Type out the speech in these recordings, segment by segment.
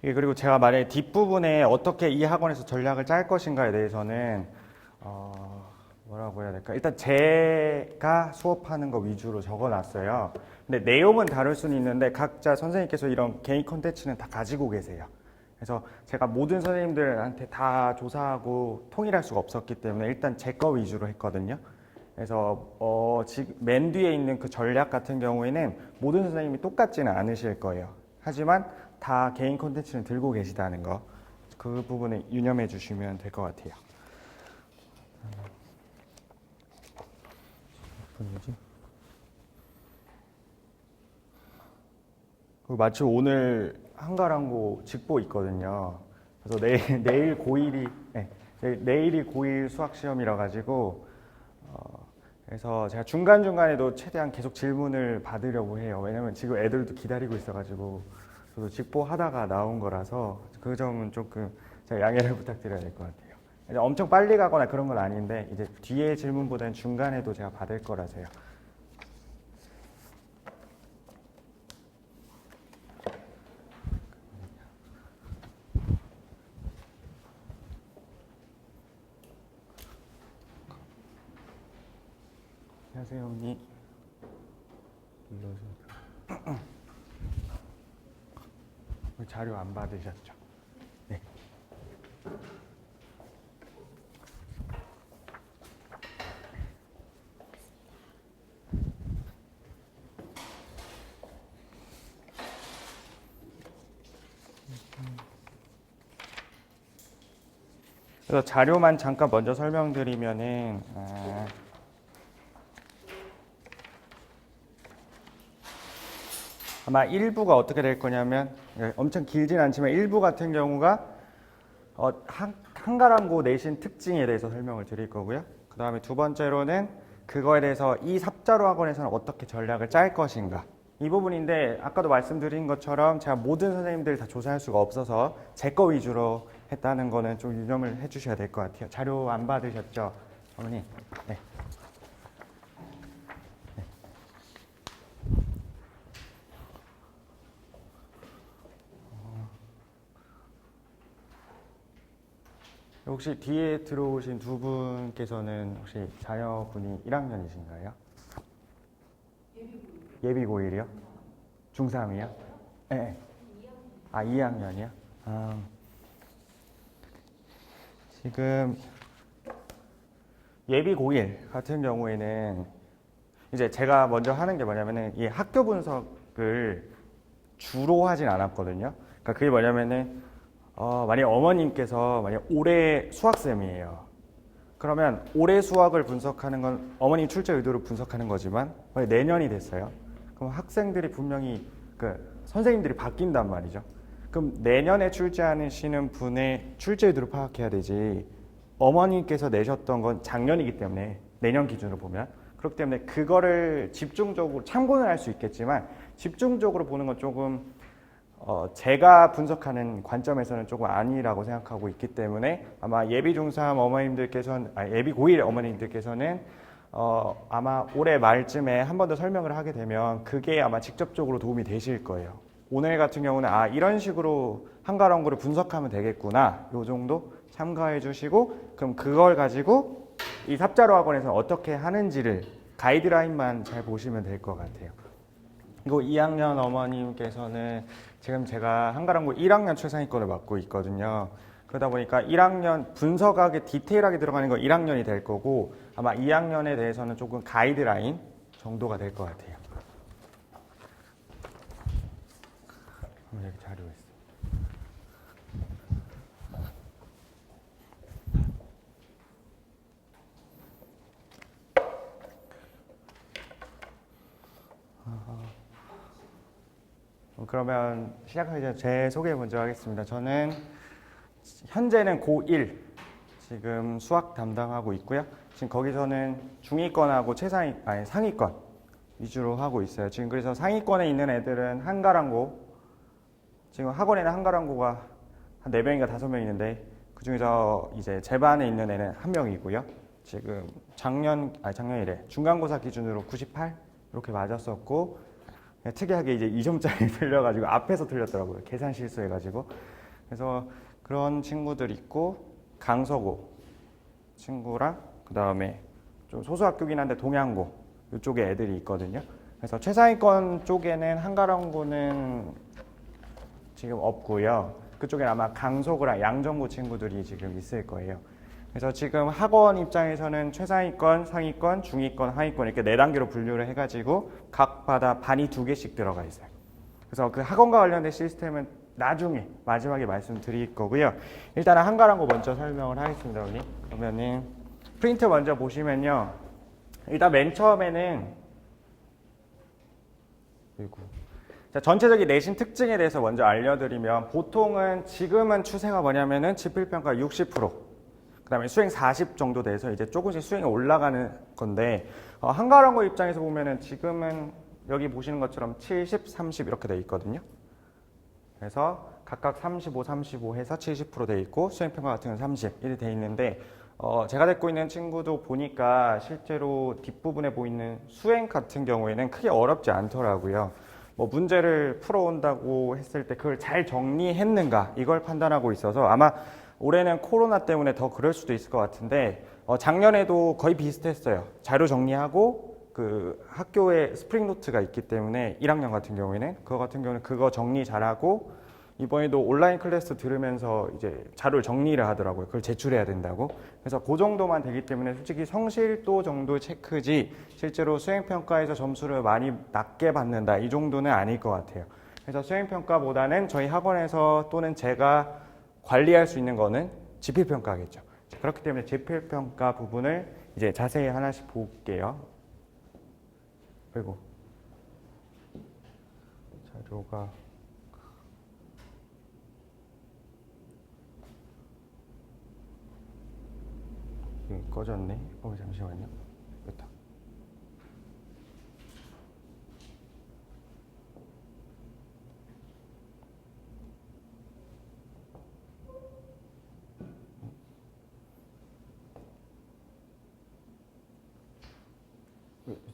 예, 그리고 제가 만약에 뒷부분에 어떻게 이 학원에서 전략을 짤 것인가에 대해서는 뭐라고 해야 될까? 일단 제가 수업하는 거 위주로 적어놨어요. 근데 내용은 다를 수는 있는데 각자 선생님께서 이런 개인 콘텐츠는 다 가지고 계세요. 그래서 제가 모든 선생님들한테 다 조사하고 통일할 수가 없었기 때문에 일단 제 거 위주로 했거든요. 그래서 지금 맨 뒤에 있는 그 전략 같은 경우에는 모든 선생님이 똑같지는 않으실 거예요. 하지만 다 개인 콘텐츠는 들고 계시다는 거, 그 부분을 유념해 주시면 될 것 같아요. 그리고 마침 오늘 한가랑고 직보 있거든요. 그래서 내일 고1이 내일이 고1 수학 시험이라 가지고 그래서 제가 중간중간에도 최대한 계속 질문을 받으려고 해요. 왜냐면 지금 애들도 기다리고 있어가지고 저도 직보하다가 나온 거라서 그 점은 조금 제가 양해를 부탁드려야 될 것 같아요. 이제 엄청 빨리 가거나 그런 건 아닌데 이제 뒤에 질문보다는 중간에도 제가 받을 거라서요. 안녕하세요, 언니. 자료 안 받으셨죠? 네. 그래서 자료만 잠깐 먼저 설명드리면은 아마 일부가 어떻게 될 거냐면 엄청 길진 않지만 일부 같은 경우가 한가람고 내신 특징에 대해서 설명을 드릴 거고요. 그 다음에 두 번째로는 그거에 대해서 이 삽자루 학원에서는 어떻게 전략을 짤 것인가, 이 부분인데 아까도 말씀드린 것처럼 제가 모든 선생님들 다 조사할 수가 없어서 제 거 위주로 했다는 거는 좀 유념을 해주셔야 될 것 같아요. 자료 안 받으셨죠, 어머니? 네. 혹시 뒤에 들어오신 두 분께서는 혹시 자녀분이 1학년이신가요? 예비 고1이요? 중3이요? 네. 아, 2학년이요? 지금 예비 고1 같은 경우에는 이제 제가 먼저 하는 게 뭐냐면은 이 학교 분석을 주로 하진 않았거든요. 그러니까 그게 뭐냐면은 만약 어머님께서 만약 올해 수학쌤이에요. 그러면 올해 수학을 분석하는 건 어머님 출제 의도를 분석하는 거지만 만약 내년이 됐어요. 그럼 학생들이 분명히 선생님들이 바뀐단 말이죠. 그럼 내년에 출제하시는 분의 출제 의도를 파악해야 되지. 어머님께서 내셨던 건 작년이기 때문에 내년 기준으로 보면 그렇기 때문에 그거를 집중적으로 참고는 할 수 있겠지만 집중적으로 보는 건 조금 제가 분석하는 관점에서는 조금 아니라고 생각하고 있기 때문에 아마 예비 중3 어머님들께서는 예비 고1 어머님들께서는 아마 올해 말쯤에 한 번 더 설명을 하게 되면 그게 아마 직접적으로 도움이 되실 거예요. 오늘 같은 경우는 이런 식으로 한가랑고를 분석하면 되겠구나, 요 정도 참가해 주시고 그럼 그걸 가지고 이 삽자루 학원에서 어떻게 하는지를 가이드라인만 잘 보시면 될 것 같아요. 그리고 2학년 어머님께서는 지금 제가 한가랑고 1학년 최상위권을 맡고 있거든요. 그러다 보니까 1학년 분석하게 디테일하게 들어가는 건 1학년이 될 거고 아마 2학년에 대해서는 조금 가이드라인 정도가 될 것 같아요. 여기 자료 있어요. 그러면 시작하기 전에 제 소개 먼저 하겠습니다. 저는 현재는 고1 지금 수학 담당하고 있고요. 지금 거기서는 중위권하고 상위권 위주로 하고 있어요. 지금 그래서 상위권에 있는 애들은 한가랑고, 지금 학원에는 한가랑고가 한 4명인가 5명 있는데 그 중에서 이제 제 반에 있는 애는 1명이고요. 지금 작년이래 중간고사 기준으로 98 이렇게 맞았었고 특이하게 이제 2점짜리 틀려가지고 앞에서 틀렸더라고요. 계산 실수해가지고. 그래서 그런 친구들 있고 강서고 친구랑 그 다음에 좀 소수학교긴 한데 동양고 이쪽에 애들이 있거든요. 그래서 최상위권 쪽에는 한가람고는 지금 없고요. 그쪽에 아마 강서구랑 양정구 친구들이 지금 있을 거예요. 그래서 지금 학원 입장에서는 최상위권, 상위권, 중위권, 하위권 이렇게 4단계로 분류를 해가지고 각 바다 반이 2개씩 들어가 있어요. 그래서 그 학원과 관련된 시스템은 나중에 마지막에 말씀드릴 거고요. 일단은 한가람고 먼저 설명을 하겠습니다, 우리. 그러면은 프린트 먼저 보시면요. 일단 맨 처음에는 자, 전체적인 내신 특징에 대해서 먼저 알려드리면 보통은 지금은 추세가 뭐냐면은 지필평가 60%, 그 다음에 수행 40 정도 돼서 이제 조금씩 수행이 올라가는 건데 한가람고 입장에서 보면은 지금은 여기 보시는 것처럼 70, 30 이렇게 돼 있거든요. 그래서 각각 35, 35 해서 70% 돼 있고 수행평가 같은 경우는 30 이렇게 돼 있는데 제가 듣고 있는 친구도 보니까 실제로 뒷부분에 보이는 수행 같은 경우에는 크게 어렵지 않더라고요. 뭐 문제를 풀어온다고 했을 때 그걸 잘 정리했는가 이걸 판단하고 있어서 아마 올해는 코로나 때문에 더 그럴 수도 있을 것 같은데 작년에도 거의 비슷했어요. 자료 정리하고 그 학교에 스프링 노트가 있기 때문에 1학년 같은 경우에는 그거 같은 경우는 그거 정리 잘하고 이번에도 온라인 클래스 들으면서 이제 자료를 정리를 하더라고요. 그걸 제출해야 된다고. 그래서 그 정도만 되기 때문에 솔직히 성실도 정도 체크지 실제로 수행평가에서 점수를 많이 낮게 받는다 이 정도는 아닐 것 같아요. 그래서 수행평가보다는 저희 학원에서 또는 제가 관리할 수 있는 거는 지필평가겠죠. 그렇기 때문에 지필평가 부분을 이제 자세히 하나씩 볼게요. 그리고 자료가 꺼졌네. 잠시만요. 됐다.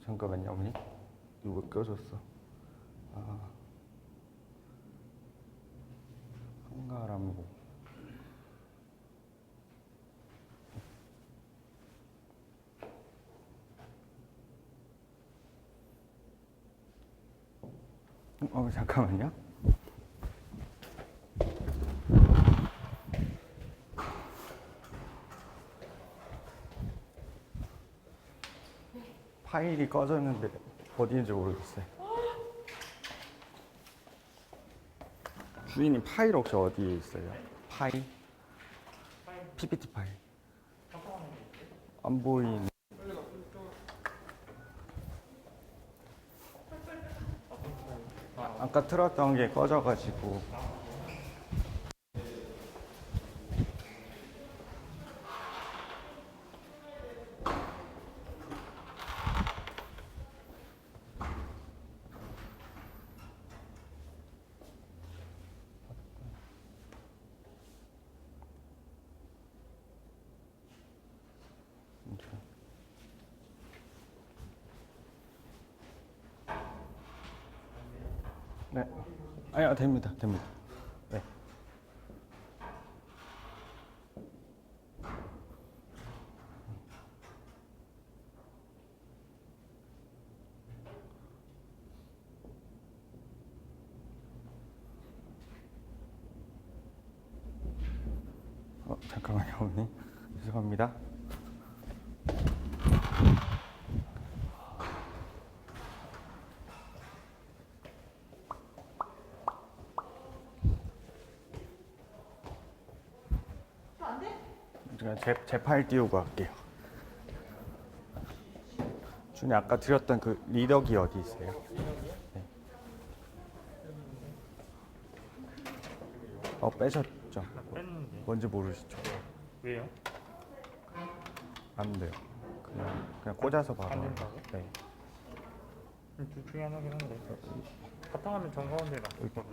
잠깐만요, 어머니. 이거 꺼졌어. 한가람고. 잠깐만요. 파일이 꺼졌는데 어디인지 모르겠어요. 주인님 파일 혹시 어디에 있어요? 파일? PPT 파일. 안 보이는. 아까 틀었던 게 꺼져가지고. 네. 아니요, 됩니다. 됩니다. 네. 잠깐만요, 어머니. 죄송합니다. 제가 제 파일 띄우고 할게요. 준이 아까 드렸던 그 리더기 어디 있어요? 네. 빼셨죠? 뺐는데. 뭔지 모르시죠? 왜요? 안 돼요. 그냥 꽂아서 바로. 안 된다고? 네. 둘 중에 하나긴 한데. 바탕화면 정가운데 놨거든요.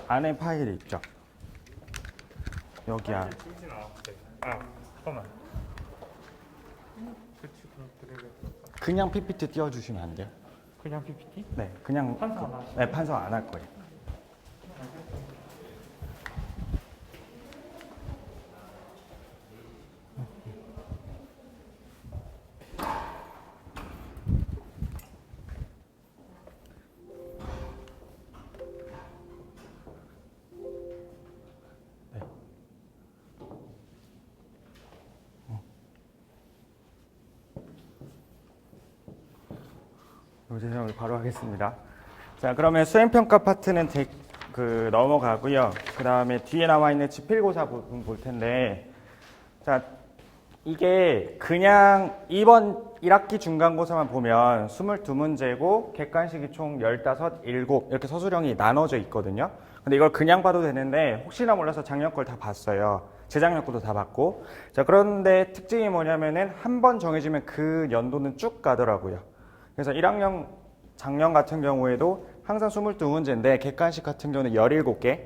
안에 파일이 있죠? 여기 안. 지우진 않았어요. 잠깐만. 그치, 그럼 그래야겠다. 그냥 PPT 띄워주시면 안 돼요? 그냥 PPT? 네, 그냥 판서 안 하시죠? 네, 판서 안 할 거예요. 요제형을 바로 하겠습니다. 자, 그러면 수행평가 파트는 넘어가고요. 그 다음에 뒤에 나와 있는 지필고사 부분 볼 텐데, 자, 이게 그냥 이번 1학기 중간고사만 보면 22문제고 객관식이 총 15, 7 이렇게 서술형이 나눠져 있거든요. 근데 이걸 그냥 봐도 되는데 혹시나 몰라서 작년 걸 다 봤어요. 재작년 것도 다 봤고. 자, 그런데 특징이 뭐냐면은 한 번 정해지면 그 연도는 쭉 가더라고요. 그래서 1학년 작년 같은 경우에도 항상 22문제인데 객관식 같은 경우는 17개.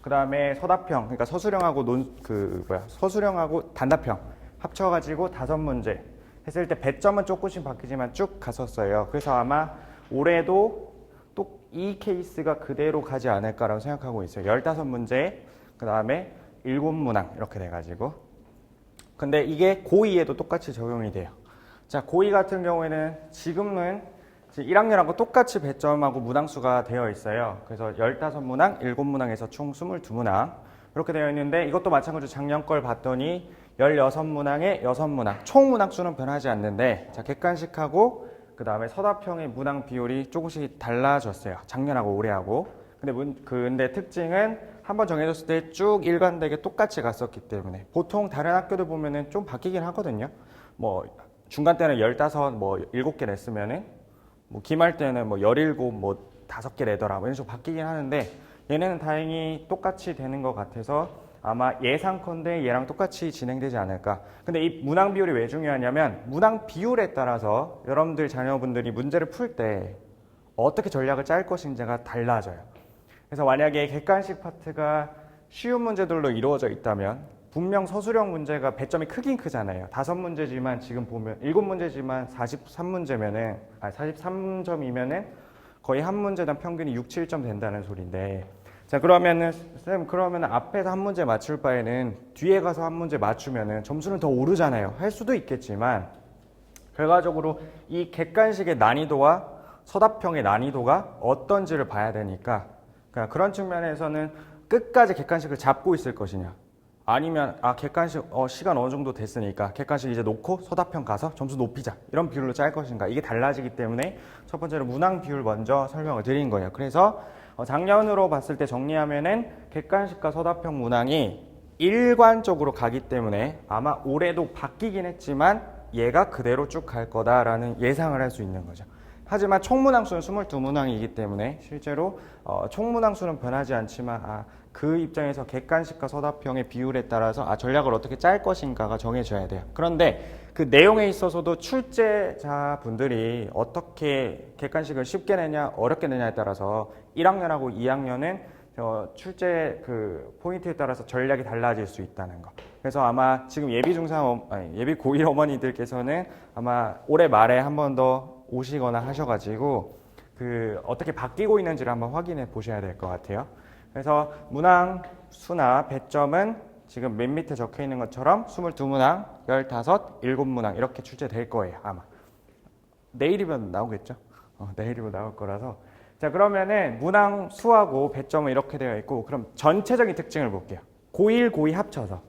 그 다음에 서답형, 그러니까 서술형하고 서술형하고 단답형 합쳐가지고 5문제 했을 때 배점은 조금씩 바뀌지만 쭉 갔었어요. 그래서 아마 올해도 또 이 케이스가 그대로 가지 않을까라고 생각하고 있어요. 15문제, 그 다음에 7문항 이렇게 돼가지고. 근데 이게 고2에도 똑같이 적용이 돼요. 자, 고2 같은 경우에는 지금은 1학년하고 똑같이 배점하고 문항수가 되어 있어요. 그래서 15문항, 7문항에서 총 22문항 이렇게 되어 있는데 이것도 마찬가지로 작년 걸 봤더니 16문항에 6문항 총 문항수는 변하지 않는데 자, 객관식하고 그 다음에 서답형의 문항 비율이 조금씩 달라졌어요. 작년하고 올해하고. 근데 특징은 한번 정해졌을 때 쭉 일관되게 똑같이 갔었기 때문에 보통 다른 학교들 보면은 좀 바뀌긴 하거든요. 뭐 중간 때는 15, 7개 냈으면은 기말 때는 17, 5개 내더라. 이런 식으로 바뀌긴 하는데 얘네는 다행히 똑같이 되는 것 같아서 아마 예상컨대 얘랑 똑같이 진행되지 않을까. 근데 이 문항 비율이 왜 중요하냐면 문항 비율에 따라서 여러분들 자녀분들이 문제를 풀 때 어떻게 전략을 짤 것인지가 달라져요. 그래서 만약에 객관식 파트가 쉬운 문제들로 이루어져 있다면 분명 서술형 문제가 배점이 크긴 크잖아요. 5문제지만 지금 보면 7문제지만 43점이면은 거의 한 문제당 평균이 6, 7점 된다는 소리인데 자, 그러면은 쌤 앞에서 한 문제 맞출 바에는 뒤에 가서 한 문제 맞추면은 점수는 더 오르잖아요. 할 수도 있겠지만 결과적으로 이 객관식의 난이도와 서답형의 난이도가 어떤지를 봐야 되니까 그러니까 그런 측면에서는 끝까지 객관식을 잡고 있을 것이냐 아니면 객관식 시간 어느 정도 됐으니까 객관식 이제 놓고 서답형 가서 점수 높이자 이런 비율로 짤 것인가 이게 달라지기 때문에 첫 번째로 문항 비율 먼저 설명을 드린 거예요. 그래서 작년으로 봤을 때 정리하면은 객관식과 서답형 문항이 일관적으로 가기 때문에 아마 올해도 바뀌긴 했지만 얘가 그대로 쭉 갈 거다라는 예상을 할 수 있는 거죠. 하지만 총 문항수는 22문항이기 때문에 실제로 총 문항수는 변하지 않지만 그 입장에서 객관식과 서답형의 비율에 따라서 전략을 어떻게 짤 것인가가 정해져야 돼요. 그런데 그 내용에 있어서도 출제자분들이 어떻게 객관식을 쉽게 내냐 어렵게 내냐에 따라서 1학년하고 2학년은 출제 그 포인트에 따라서 전략이 달라질 수 있다는 거. 그래서 아마 지금 예비 고1 어머니들께서는 아마 올해 말에 한 번 더 오시거나 하셔가지고 어떻게 바뀌고 있는지를 한번 확인해 보셔야 될 것 같아요. 그래서 문항 수나 배점은 지금 맨 밑에 적혀 있는 것처럼 22문항, 15, 7문항 이렇게 출제될 거예요. 아마 내일이면 나오겠죠. 내일이면 나올 거라서. 자, 그러면은 문항 수하고 배점은 이렇게 되어 있고 그럼 전체적인 특징을 볼게요. 고1, 고2 합쳐서.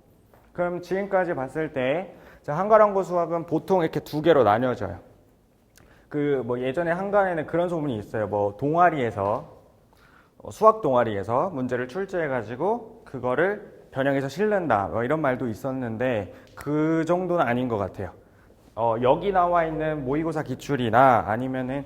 그럼 지금까지 봤을 때 한가람고 수학은 보통 이렇게 두 개로 나뉘어져요. 예전에 한간에는 그런 소문이 있어요. 동아리에서 수학 동아리에서 문제를 출제해가지고 그거를 변형해서 실는다 이런 말도 있었는데 그 정도는 아닌 것 같아요. 여기 나와 있는 모의고사 기출이나 아니면은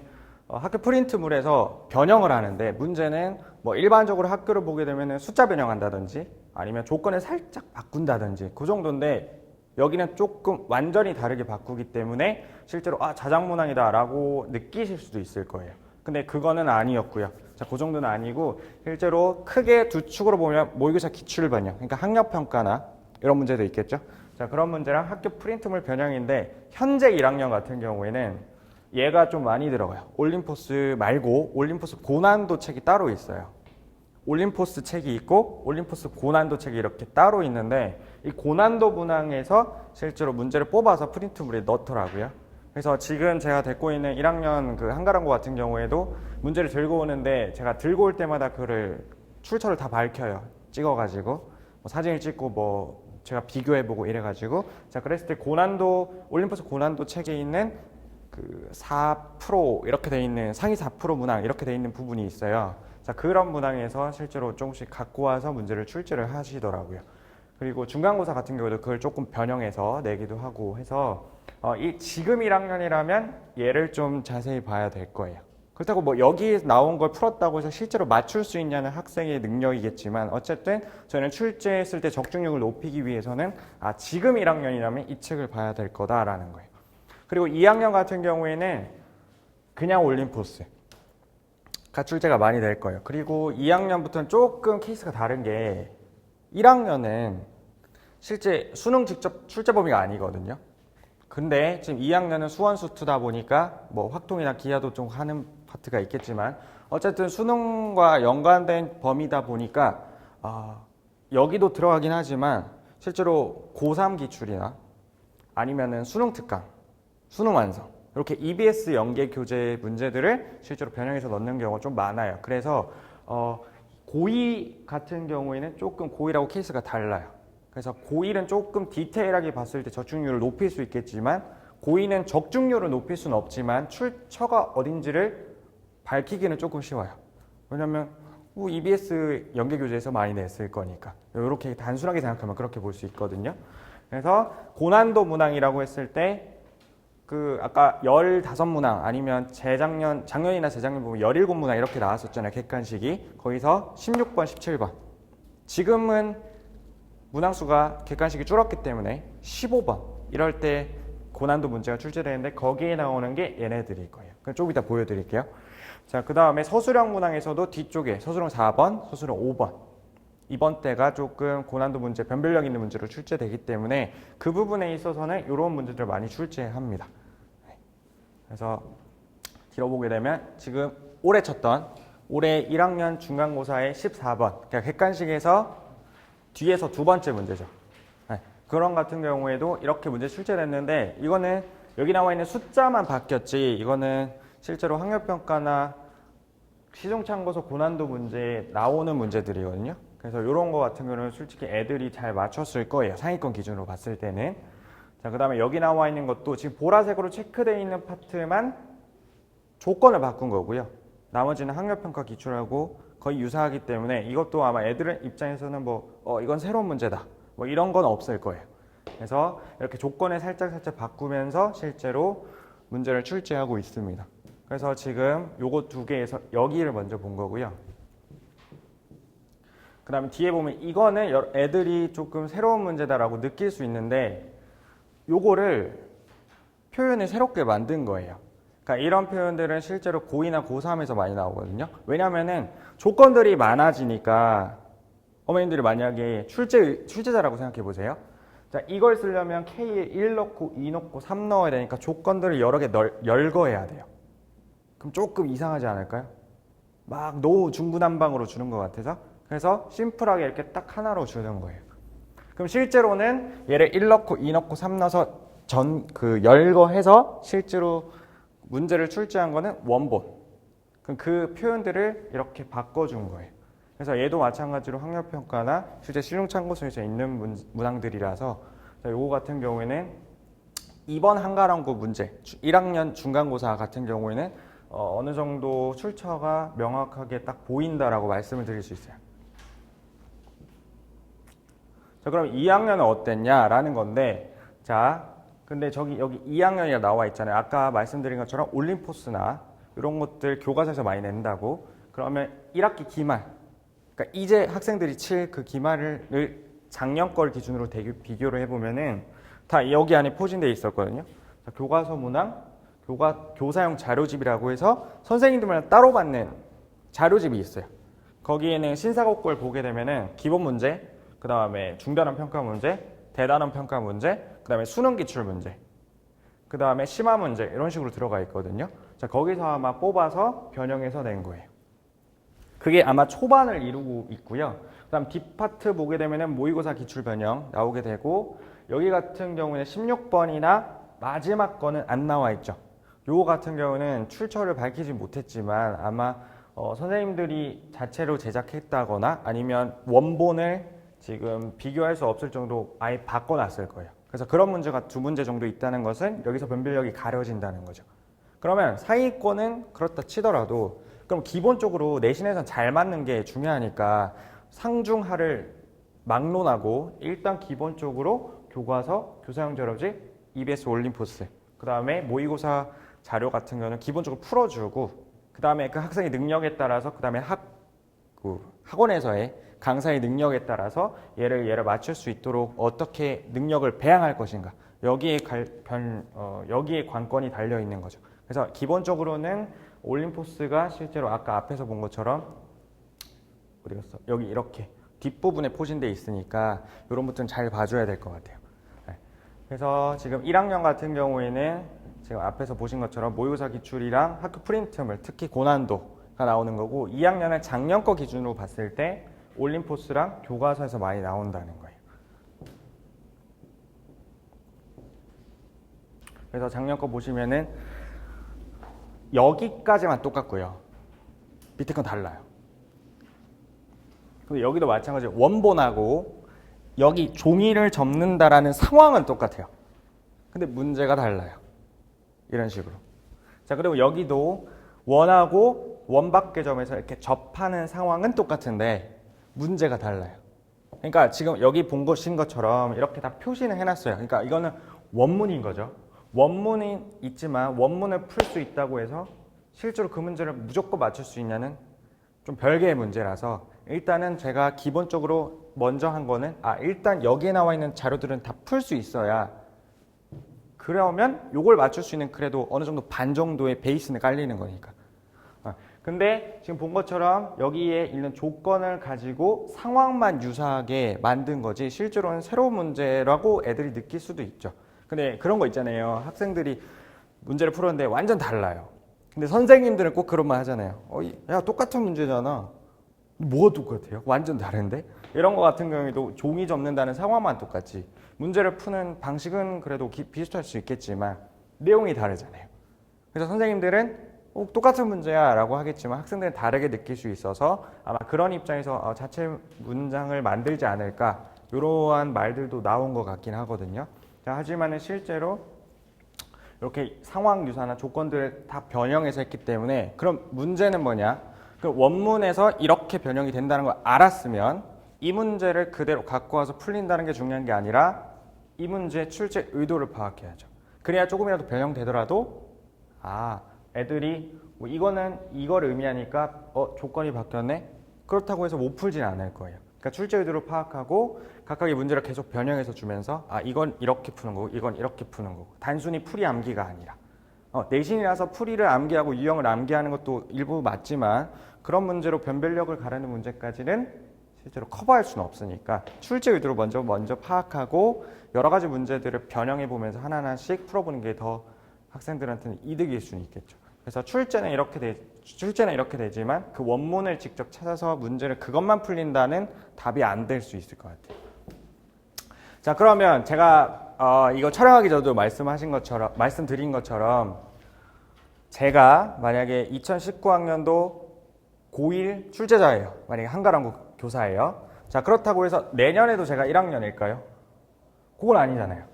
학교 프린트물에서 변형을 하는데 문제는 일반적으로 학교를 보게 되면은 숫자 변형한다든지 아니면 조건을 살짝 바꾼다든지 그 정도인데 여기는 조금 완전히 다르게 바꾸기 때문에 실제로 자작문항이다 라고 느끼실 수도 있을 거예요. 근데 그거는 아니었고요. 자, 그 정도는 아니고 실제로 크게 두 축으로 보면 모의고사 기출 변형, 그러니까 학력평가나 이런 문제도 있겠죠. 자, 그런 문제랑 학교 프린트물 변형인데 현재 1학년 같은 경우에는 얘가 좀 많이 들어가요. 올림포스 말고 올림포스 고난도 책이 따로 있어요. 올림포스 책이 있고 올림포스 고난도 책이 이렇게 따로 있는데 이 고난도 문항에서 실제로 문제를 뽑아서 프린트물에 넣더라고요. 그래서 지금 제가 데리고 있는 1학년 그 한가람고 같은 경우에도 문제를 들고 오는데 제가 들고 올 때마다 그를 출처를 다 밝혀요. 찍어가지고 뭐 사진을 찍고 뭐 제가 비교해보고 이래가지고 자 그랬을 때 고난도 올림포스 고난도 책에 있는 그 4% 이렇게 돼 있는 상위 4% 문항 이렇게 돼 있는 부분이 있어요. 자 그런 문항에서 실제로 조금씩 갖고 와서 문제를 출제를 하시더라고요. 그리고 중간고사 같은 경우도 그걸 조금 변형해서 내기도 하고 해서 이 지금 1학년이라면 얘를 좀 자세히 봐야 될 거예요. 그렇다고 뭐 여기 나온 걸 풀었다고 해서 실제로 맞출 수 있냐는 학생의 능력이겠지만 어쨌든 저는 출제했을 때 적중률을 높이기 위해서는 지금 1학년이라면 이 책을 봐야 될 거다라는 거예요. 그리고 2학년 같은 경우에는 그냥 올림포스 출제가 많이 될 거예요. 그리고 2학년부터는 조금 케이스가 다른 게 1학년은 실제 수능 직접 출제 범위가 아니거든요. 근데 지금 2학년은 수원수투다 보니까 뭐 확통이나 기하도 좀 하는 파트가 있겠지만 어쨌든 수능과 연관된 범위다 보니까 여기도 들어가긴 하지만 실제로 고3 기출이나 아니면은 수능 특강, 수능 완성 이렇게 EBS 연계 교재 문제들을 실제로 변형해서 넣는 경우가 좀 많아요. 그래서 고2 같은 경우에는 조금 고1하고 케이스가 달라요. 그래서 고1은 조금 디테일하게 봤을 때 적중률을 높일 수 있겠지만 고2는 적중률을 높일 수는 없지만 출처가 어딘지를 밝히기는 조금 쉬워요. 왜냐면 EBS 연계 교재에서 많이 냈을 거니까 이렇게 단순하게 생각하면 그렇게 볼 수 있거든요. 그래서 고난도 문항이라고 했을 때 그 아까 15문항 아니면 작년이나 재작년 보면 17문항 이렇게 나왔었잖아요. 객관식이. 거기서 16번, 17번. 지금은 문항수가 객관식이 줄었기 때문에 15번 이럴 때 고난도 문제가 출제되는데 거기에 나오는 게 얘네들일 거예요. 그럼 좀 이따 보여드릴게요. 자, 그 다음에 서술형 문항에서도 뒤쪽에 서술형 4번, 서술형 5번 이번 때가 조금 고난도 문제, 변별력 있는 문제로 출제되기 때문에 그 부분에 있어서는 이런 문제들을 많이 출제합니다. 그래서 뒤로 보게 되면 지금 올해 쳤던 올해 1학년 중간고사의 14번 그러니까 객관식에서 뒤에서 두 번째 문제죠. 그런 같은 경우에도 이렇게 문제 출제됐는데 이거는 여기 나와 있는 숫자만 바뀌었지 이거는 실제로 학력평가나 시중참고서 고난도 문제에 나오는 문제들이거든요. 그래서 이런 거 같은 경우는 솔직히 애들이 잘 맞췄을 거예요. 상위권 기준으로 봤을 때는. 자, 그 다음에 여기 나와 있는 것도 지금 보라색으로 체크되어 있는 파트만 조건을 바꾼 거고요. 나머지는 학력평가 기출하고 거의 유사하기 때문에 이것도 아마 애들 입장에서는 이건 새로운 문제다. 뭐 이런 건 없을 거예요. 그래서 이렇게 조건을 살짝 바꾸면서 실제로 문제를 출제하고 있습니다. 그래서 지금 요거 두 개에서 여기를 먼저 본 거고요. 그 다음에 뒤에 보면 이거는 애들이 조금 새로운 문제다라고 느낄 수 있는데 요거를 표현을 새롭게 만든 거예요. 그러니까 이런 표현들은 실제로 고2나 고3에서 많이 나오거든요. 왜냐면은 조건들이 많아지니까 어머님들이 만약에 출제자라고 생각해 보세요. 자, 이걸 쓰려면 K에 1 넣고 2 넣고 3 넣어야 되니까 조건들을 여러 개 열거해야 돼요. 그럼 조금 이상하지 않을까요? 막 노 중구난방으로 주는 것 같아서 그래서 심플하게 이렇게 딱 하나로 주는 거예요. 그럼 실제로는 얘를 1 넣고 2 넣고 3 넣어서 열거해서 실제로 문제를 출제한 거는 원본. 그럼 그 표현들을 이렇게 바꿔준 거예요. 그래서 얘도 마찬가지로 학력평가나 실제 실용참고서에서 있는 문항들이라서 요거 같은 경우에는 이번 한가람고 문제 1학년 중간고사 같은 경우에는 어느 정도 출처가 명확하게 딱 보인다라고 말씀을 드릴 수 있어요. 자, 그럼 2학년은 어땠냐라는 건데 자, 근데 여기 2학년이라 나와 있잖아요. 아까 말씀드린 것처럼 올림포스나 이런 것들 교과서에서 많이 낸다고. 그러면 1학기 기말, 그러니까 이제 학생들이 칠 그 기말을 작년 걸 기준으로 비교를 해보면은 다 여기 안에 포진되어 있었거든요. 자, 교과서 문항, 교사용 자료집이라고 해서 선생님들만 따로 받는 자료집이 있어요. 거기에는 신사고걸 보게 되면은 기본 문제, 그 다음에 중단원 평가 문제, 대단원 평가 문제, 그 다음에 수능 기출 문제, 그 다음에 심화 문제 이런 식으로 들어가 있거든요. 자, 거기서 아마 뽑아서 변형해서 낸 거예요. 그게 아마 초반을 이루고 있고요. 그 다음 뒷파트 보게 되면은 모의고사 기출변형 나오게 되고, 여기 같은 경우는 16번이나 마지막 거는 안 나와 있죠. 요거 같은 경우는 출처를 밝히지 못했지만 아마 선생님들이 자체로 제작했다거나 아니면 원본을 지금 비교할 수 없을 정도로 아예 바꿔놨을 거예요. 그래서 그런 문제가 2문제 정도 있다는 것은 여기서 변별력이 가려진다는 거죠. 그러면 상위권은 그렇다 치더라도 그럼 기본적으로 내신에선 잘 맞는 게 중요하니까 상중하를 막론하고 일단 기본적으로 교과서, 교사형 절업지, EBS 올림포스, 그 다음에 모의고사 자료 같은 거는 기본적으로 풀어주고, 그 다음에 그 학생의 능력에 따라서 그 다음에 학원에서의 강사의 능력에 따라서 얘를 맞출 수 있도록 어떻게 능력을 배양할 것인가, 여기에 여기에 관건이 달려 있는 거죠. 그래서 기본적으로는 올림포스가 실제로 아까 앞에서 본 것처럼 어디 갔어? 여기 이렇게 뒷부분에 포진되어 있으니까 이런 부분 잘 봐줘야 될 것 같아요. 네. 그래서 지금 1학년 같은 경우에는 지금 앞에서 보신 것처럼 모의고사 기출이랑 학교 프린트물, 특히 고난도가 나오는 거고, 2학년은 작년 거 기준으로 봤을 때 올림포스랑 교과서에서 많이 나온다는 거예요. 그래서 작년 거 보시면은 여기까지만 똑같고요. 밑에 건 달라요. 근데 여기도 마찬가지로 원본하고 여기 종이를 접는다라는 상황은 똑같아요. 근데 문제가 달라요. 이런 식으로. 자, 그리고 여기도 원하고 원박계점에서 이렇게 접하는 상황은 똑같은데 문제가 달라요. 그러니까 지금 여기 보신 것처럼 이렇게 다 표시는 해놨어요. 그러니까 이거는 원문인 거죠. 원문이 있지만 원문을 풀 수 있다고 해서 실제로 그 문제를 무조건 맞출 수 있냐는 좀 별개의 문제라서, 일단은 제가 기본적으로 먼저 한 거는 일단 여기에 나와 있는 자료들은 다 풀 수 있어야, 그러면 요걸 맞출 수 있는 그래도 어느 정도 반 정도의 베이스는 깔리는 거니까. 근데 지금 본 것처럼 여기에 있는 조건을 가지고 상황만 유사하게 만든 거지 실제로는 새로운 문제라고 애들이 느낄 수도 있죠. 근데 그런 거 있잖아요. 학생들이 문제를 풀었는데 완전 달라요. 근데 선생님들은 꼭 그런 말 하잖아요. 야, 똑같은 문제잖아. 뭐가 똑같아요? 완전 다른데? 이런 거 같은 경우에도 종이 접는다는 상황만 똑같지, 문제를 푸는 방식은 그래도 비슷할 수 있겠지만 내용이 다르잖아요. 그래서 선생님들은 똑같은 문제야 라고 하겠지만 학생들은 다르게 느낄 수 있어서 아마 그런 입장에서 자체 문장을 만들지 않을까, 이러한 말들도 나온 것 같긴 하거든요. 자, 하지만은 실제로 이렇게 상황 유사나 조건들을 다 변형해서 했기 때문에, 그럼 문제는 뭐냐? 그 원문에서 이렇게 변형이 된다는 걸 알았으면 이 문제를 그대로 갖고 와서 풀린다는 게 중요한 게 아니라 이 문제의 출제 의도를 파악해야죠. 그래야 조금이라도 변형되더라도 애들이 이거는 이걸 의미하니까 조건이 바뀌었네? 그렇다고 해서 못 풀진 않을 거예요. 그러니까 출제 의도를 파악하고 각각의 문제를 계속 변형해서 주면서 이건 이렇게 푸는 거고 이건 이렇게 푸는 거고, 단순히 풀이 암기가 아니라 내신이라서 풀이를 암기하고 유형을 암기하는 것도 일부 맞지만 그런 문제로 변별력을 가르는 문제까지는 실제로 커버할 수는 없으니까 출제 의도를 먼저 파악하고 여러 가지 문제들을 변형해 보면서 하나하나씩 풀어보는 게 더 학생들한테는 이득일 수는 있겠죠. 그래서 출제는 이렇게 되지만 그 원문을 직접 찾아서 문제를 그것만 풀린다는 답이 안 될 수 있을 것 같아요. 자, 그러면 제가 이거 촬영하기 전에도 말씀드린 것처럼 제가 만약에 2019학년도 고1 출제자예요. 만약에 한가람고 교사예요. 자, 그렇다고 해서 내년에도 제가 1학년일까요? 그건 아니잖아요.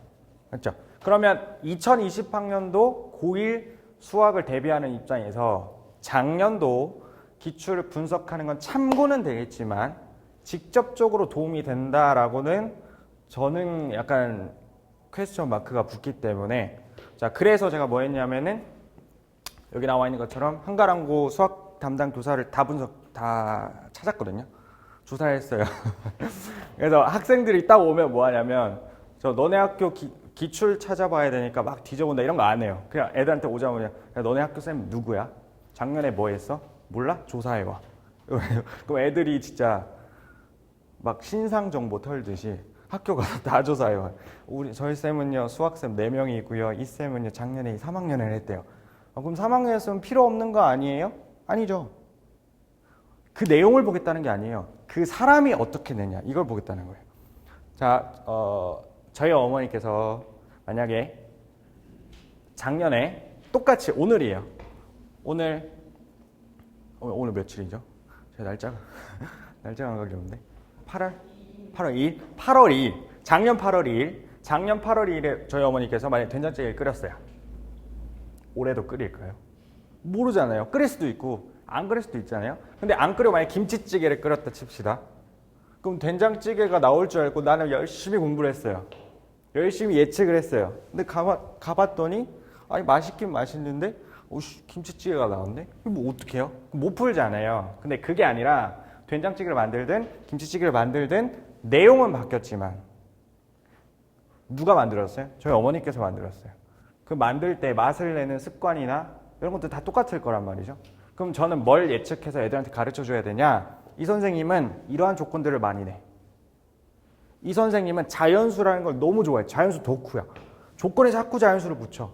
맞죠? 그러면 2020학년도 고1 수학을 대비하는 입장에서 작년도 기출을 분석하는 건 참고는 되겠지만 직접적으로 도움이 된다라고는 저는 약간 퀘스천 마크가 붙기 때문에, 자, 그래서 제가 뭐 했냐면은 여기 나와 있는 것처럼 한가람고 수학 담당 교사를 다 찾았거든요. 조사했어요. 그래서 학생들이 딱 오면 뭐 하냐면 너네 학교 기출 찾아봐야 되니까 막 뒤져본다 이런 거 안 해요. 그냥 애들한테 오자마자 너네 학교 쌤 누구야? 작년에 뭐 했어? 몰라? 조사해와. 그럼 애들이 진짜 막 신상 정보 털듯이 학교가 다 조사해요. 저희 쌤은요 수학쌤 4명이고요. 이 쌤은요 작년에 3학년을 했대요. 그럼 3학년이었으면 필요 없는 거 아니에요? 아니죠. 그 내용을 보겠다는 게 아니에요. 그 사람이 어떻게 내냐 이걸 보겠다는 거예요. 자, 저희 어머니께서 만약에 작년에 똑같이 오늘이에요. 오늘 며칠이죠? 제 날짜가 날짜가 안 가려운데 8월 2일 작년 8월 2일에 저희 어머니께서 만약 된장찌개를 끓였어요. 올해도 끓일까요? 모르잖아요. 끓일 수도 있고 안 끓일 수도 있잖아요. 근데 안 끓여 만약 김치찌개를 끓였다 칩시다. 그럼 된장찌개가 나올 줄 알고 나는 열심히 공부를 했어요. 열심히 예측을 했어요. 근데 가봤더니 아니 맛있긴 맛있는데 김치찌개가 나왔네? 뭐 어떡해요? 못 풀잖아요. 근데 그게 아니라 된장찌개를 만들든 김치찌개를 만들든 내용은 바뀌었지만 누가 만들었어요? 저희 어머니께서 만들었어요. 그 만들 때 맛을 내는 습관이나 이런 것도 다 똑같을 거란 말이죠. 그럼 저는 뭘 예측해서 애들한테 가르쳐 줘야 되냐? 이 선생님은 이러한 조건들을 많이 내. 이 선생님은 자연수라는 걸 너무 좋아해. 자연수 덕후야. 조건에 자꾸 자연수를 붙여.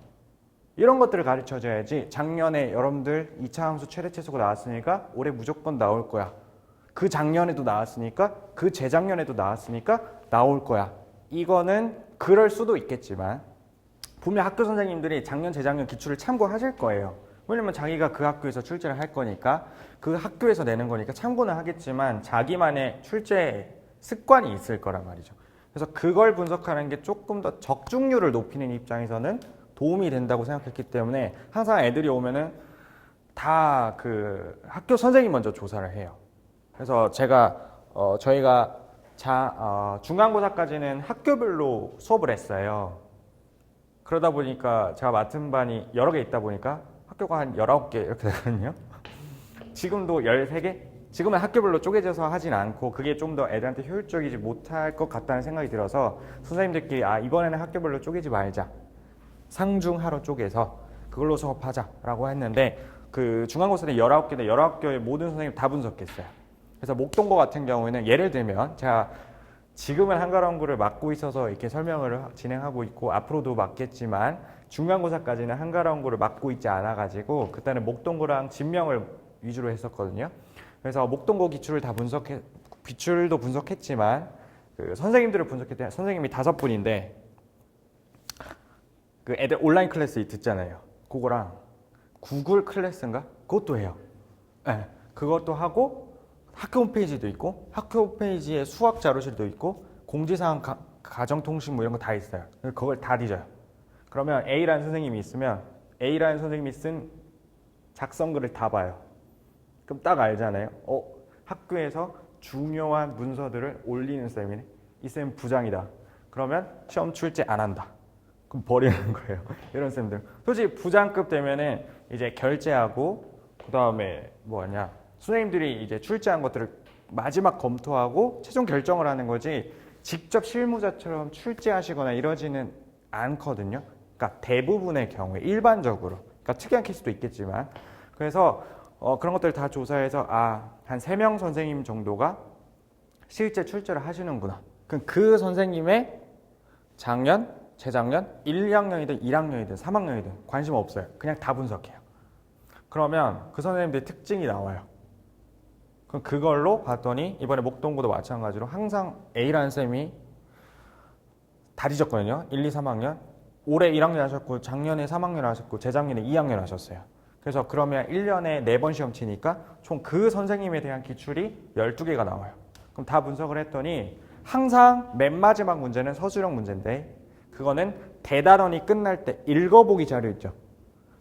이런 것들을 가르쳐 줘야지 작년에 여러분들 2차 함수 최대 최소가 나왔으니까 올해 무조건 나올 거야. 그 작년에도 나왔으니까 그 재작년에도 나왔으니까 나올 거야. 이거는 그럴 수도 있겠지만 분명 학교 선생님들이 작년 재작년 기출을 참고하실 거예요. 왜냐면 자기가 그 학교에서 출제를 할 거니까 그 학교에서 내는 거니까 참고는 하겠지만 자기만의 출제 습관이 있을 거란 말이죠. 그래서 그걸 분석하는 게 조금 더 적중률을 높이는 입장에서는 도움이 된다고 생각했기 때문에 항상 애들이 오면은 다 그 학교 선생님 먼저 조사를 해요. 그래서 저희가 중간고사까지는 학교별로 수업을 했어요. 그러다 보니까 제가 맡은 반이 여러 개 있다 보니까 학교가 한 19개 이렇게 되거든요. 지금도 13개? 지금은 학교별로 쪼개져서 하진 않고 그게 좀 더 애들한테 효율적이지 못할 것 같다는 생각이 들어서 선생님들끼리 이번에는 학교별로 쪼개지 말자. 상중하로 쪼개서 그걸로 수업하자라고 했는데 그 중간고사 때 19개인데 19개의 모든 선생님 다 분석했어요. 그래서 목동고 같은 경우에는 예를 들면 제가 지금은 한가로운고를 맡고 있어서 이렇게 설명을 진행하고 있고 앞으로도 맡겠지만 중간고사까지는 한가로운고를 맡고 있지 않아가지고 그때는 목동고랑 진명을 위주로 했었거든요. 그래서 목동고 기출을 다 기출도 분석했지만 그 선생님들을 분석했더니 선생님이 5분인데 그 애들 온라인 클래스 듣잖아요. 그거랑 구글 클래스인가? 그것도 해요. 네, 그것도 하고 학교 홈페이지도 있고 학교 홈페이지에 수학 자료실도 있고 공지사항 가정통신 뭐 이런 거 다 있어요. 그걸 다 뒤져요. 그러면 A라는 선생님이 있으면 A라는 선생님이 쓴 작성글을 다 봐요. 그럼 딱 알잖아요. 학교에서 중요한 문서들을 올리는 쌤이네. 이 쌤 부장이다. 그러면 시험 출제 안 한다. 그럼 버리는 거예요. 이런 쌤들. 솔직히 부장급 되면은 이제 결제하고 그다음에 뭐냐 선생님들이 이제 출제한 것들을 마지막 검토하고 최종 결정을 하는 거지 직접 실무자처럼 출제하시거나 이러지는 않거든요. 그러니까 대부분의 경우에 일반적으로 그러니까 특이한 케이스도 있겠지만 그래서 그런 것들을 다 조사해서 한 3명 선생님 정도가 실제 출제를 하시는구나. 그럼 그 선생님의 작년, 재작년, 1, 2학년이든 1학년이든 3학년이든 관심 없어요. 그냥 다 분석해요. 그러면 그 선생님들의 특징이 나와요. 그럼 그걸로 봤더니 이번에 목동고도 마찬가지로 항상 A라는 쌤이 다 뒤졌거든요. 1, 2, 3학년. 올해 1학년 하셨고 작년에 3학년 하셨고 재작년에 2학년 하셨어요. 그래서 그러면 1년에 4번 시험 치니까 총 그 선생님에 대한 기출이 12개가 나와요. 그럼 다 분석을 했더니 항상 맨 마지막 문제는 서술형 문제인데 그거는 대단원이 끝날 때 읽어보기 자료 있죠.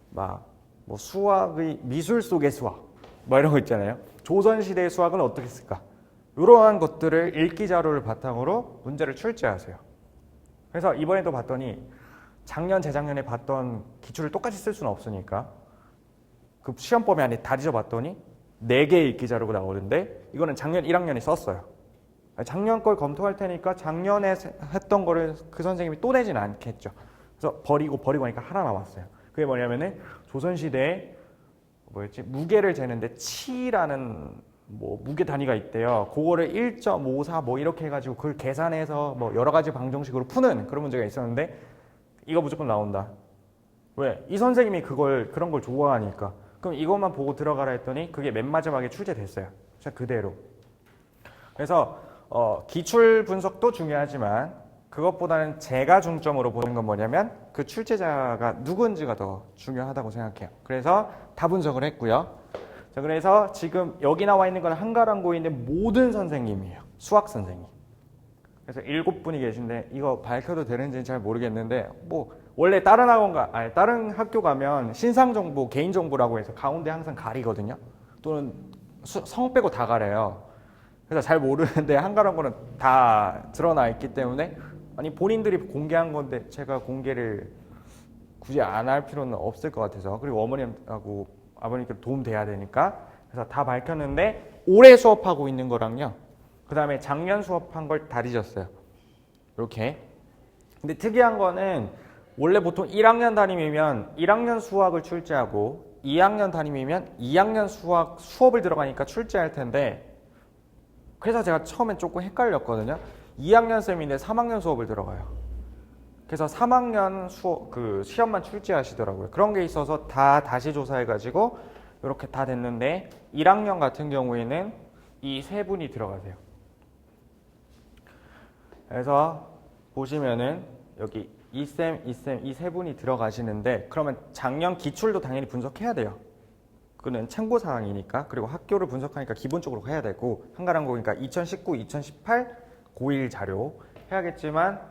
뭐 수학의 미술 속의 수학 뭐 이런 거 있잖아요. 조선시대의 수학은 어떻게 했을까? 이러한 것들을 읽기 자료를 바탕으로 문제를 출제하세요. 그래서 이번에도 봤더니 작년, 재작년에 봤던 기출을 똑같이 쓸 수는 없으니까 그 시험범위 안에 다 뒤져봤더니 4개의 읽기 자료가 나오는데 이거는 작년 1학년에 썼어요. 작년 걸 검토할 테니까 작년에 했던 거를 그 선생님이 또 내지는 않겠죠. 그래서 버리고 하니까 하나 남았어요. 그게 뭐냐면은 조선시대에 무게를 재는데 치라는 뭐 무게 단위가 있대요. 그거를 1.54 뭐 이렇게 해가지고 그걸 계산해서 뭐 여러 가지 방정식으로 푸는 그런 문제가 있었는데 이거 무조건 나온다. 왜? 이 선생님이 그런 걸 좋아하니까. 그럼 이것만 보고 들어가라 했더니 그게 맨 마지막에 출제됐어요. 진짜 그대로. 그래서 기출 분석도 중요하지만 그것보다는 제가 중점으로 보는 건 뭐냐면 그 출제자가 누군지가 더 중요하다고 생각해요. 그래서 다 분석을 했고요. 자, 그래서 지금 여기 나와 있는 건 한가랑고에 있는 모든 선생님이에요. 수학 선생님. 그래서 7분이 계신데 이거 밝혀도 되는지는 잘 모르겠는데 뭐 원래 다른 다른 학교 가면 신상정보, 개인정보라고 해서 가운데 항상 가리거든요. 또는 성 빼고 다 가려요. 그래서 잘 모르는데 한가랑고는 다 드러나 있기 때문에 아니 본인들이 공개한 건데 제가 공개를 굳이 안 할 필요는 없을 것 같아서 그리고 어머님하고 아버님께 도움 돼야 되니까 그래서 다 밝혔는데 올해 수업하고 있는 거랑요 그 다음에 작년 수업한 걸 다 뒤졌어요 이렇게. 근데 특이한 거는 원래 보통 1학년 담임이면 1학년 수학을 출제하고 2학년 담임이면 2학년 수학 수업을 들어가니까 출제할 텐데 그래서 제가 처음엔 조금 헷갈렸거든요. 2학년 쌤인데 3학년 수업을 들어가요. 그래서 3학년 수업 그 시험만 출제하시더라고요. 그런 게 있어서 다 다시 조사해가지고 이렇게 다 됐는데 1학년 같은 경우에는 이 세 분이 들어가세요. 그래서 보시면은 여기 이쌤 이 세 분이 들어가시는데 그러면 작년 기출도 당연히 분석해야 돼요. 그는 참고 사항이니까. 그리고 학교를 분석하니까 기본적으로 해야 되고 한가랑고니까 2019, 2018 고1 자료 해야겠지만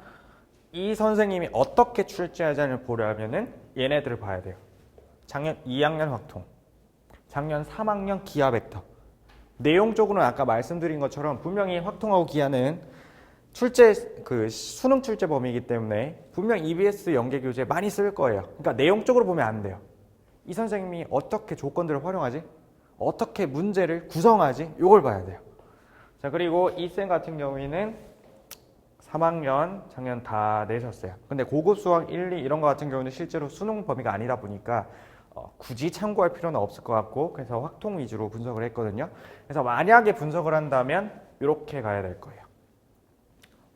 이 선생님이 어떻게 출제하자를 보려면은 얘네들을 봐야 돼요. 작년 2학년 확통, 작년 3학년 기하 벡터. 내용적으로는 아까 말씀드린 것처럼 분명히 확통하고 기하는 출제 그 수능 출제 범위이기 때문에 분명 EBS 연계 교재 많이 쓸 거예요. 그러니까 내용적으로 보면 안 돼요. 이 선생님이 어떻게 조건들을 활용하지? 어떻게 문제를 구성하지? 이걸 봐야 돼요. 자, 그리고 이 쌤 같은 경우에는 3학년 작년 다 내셨어요. 근데 고급 수학 1, 2 이런 거 같은 경우는 실제로 수능 범위가 아니다 보니까 굳이 참고할 필요는 없을 것 같고 그래서 확통 위주로 분석을 했거든요. 그래서 만약에 분석을 한다면 이렇게 가야 될 거예요.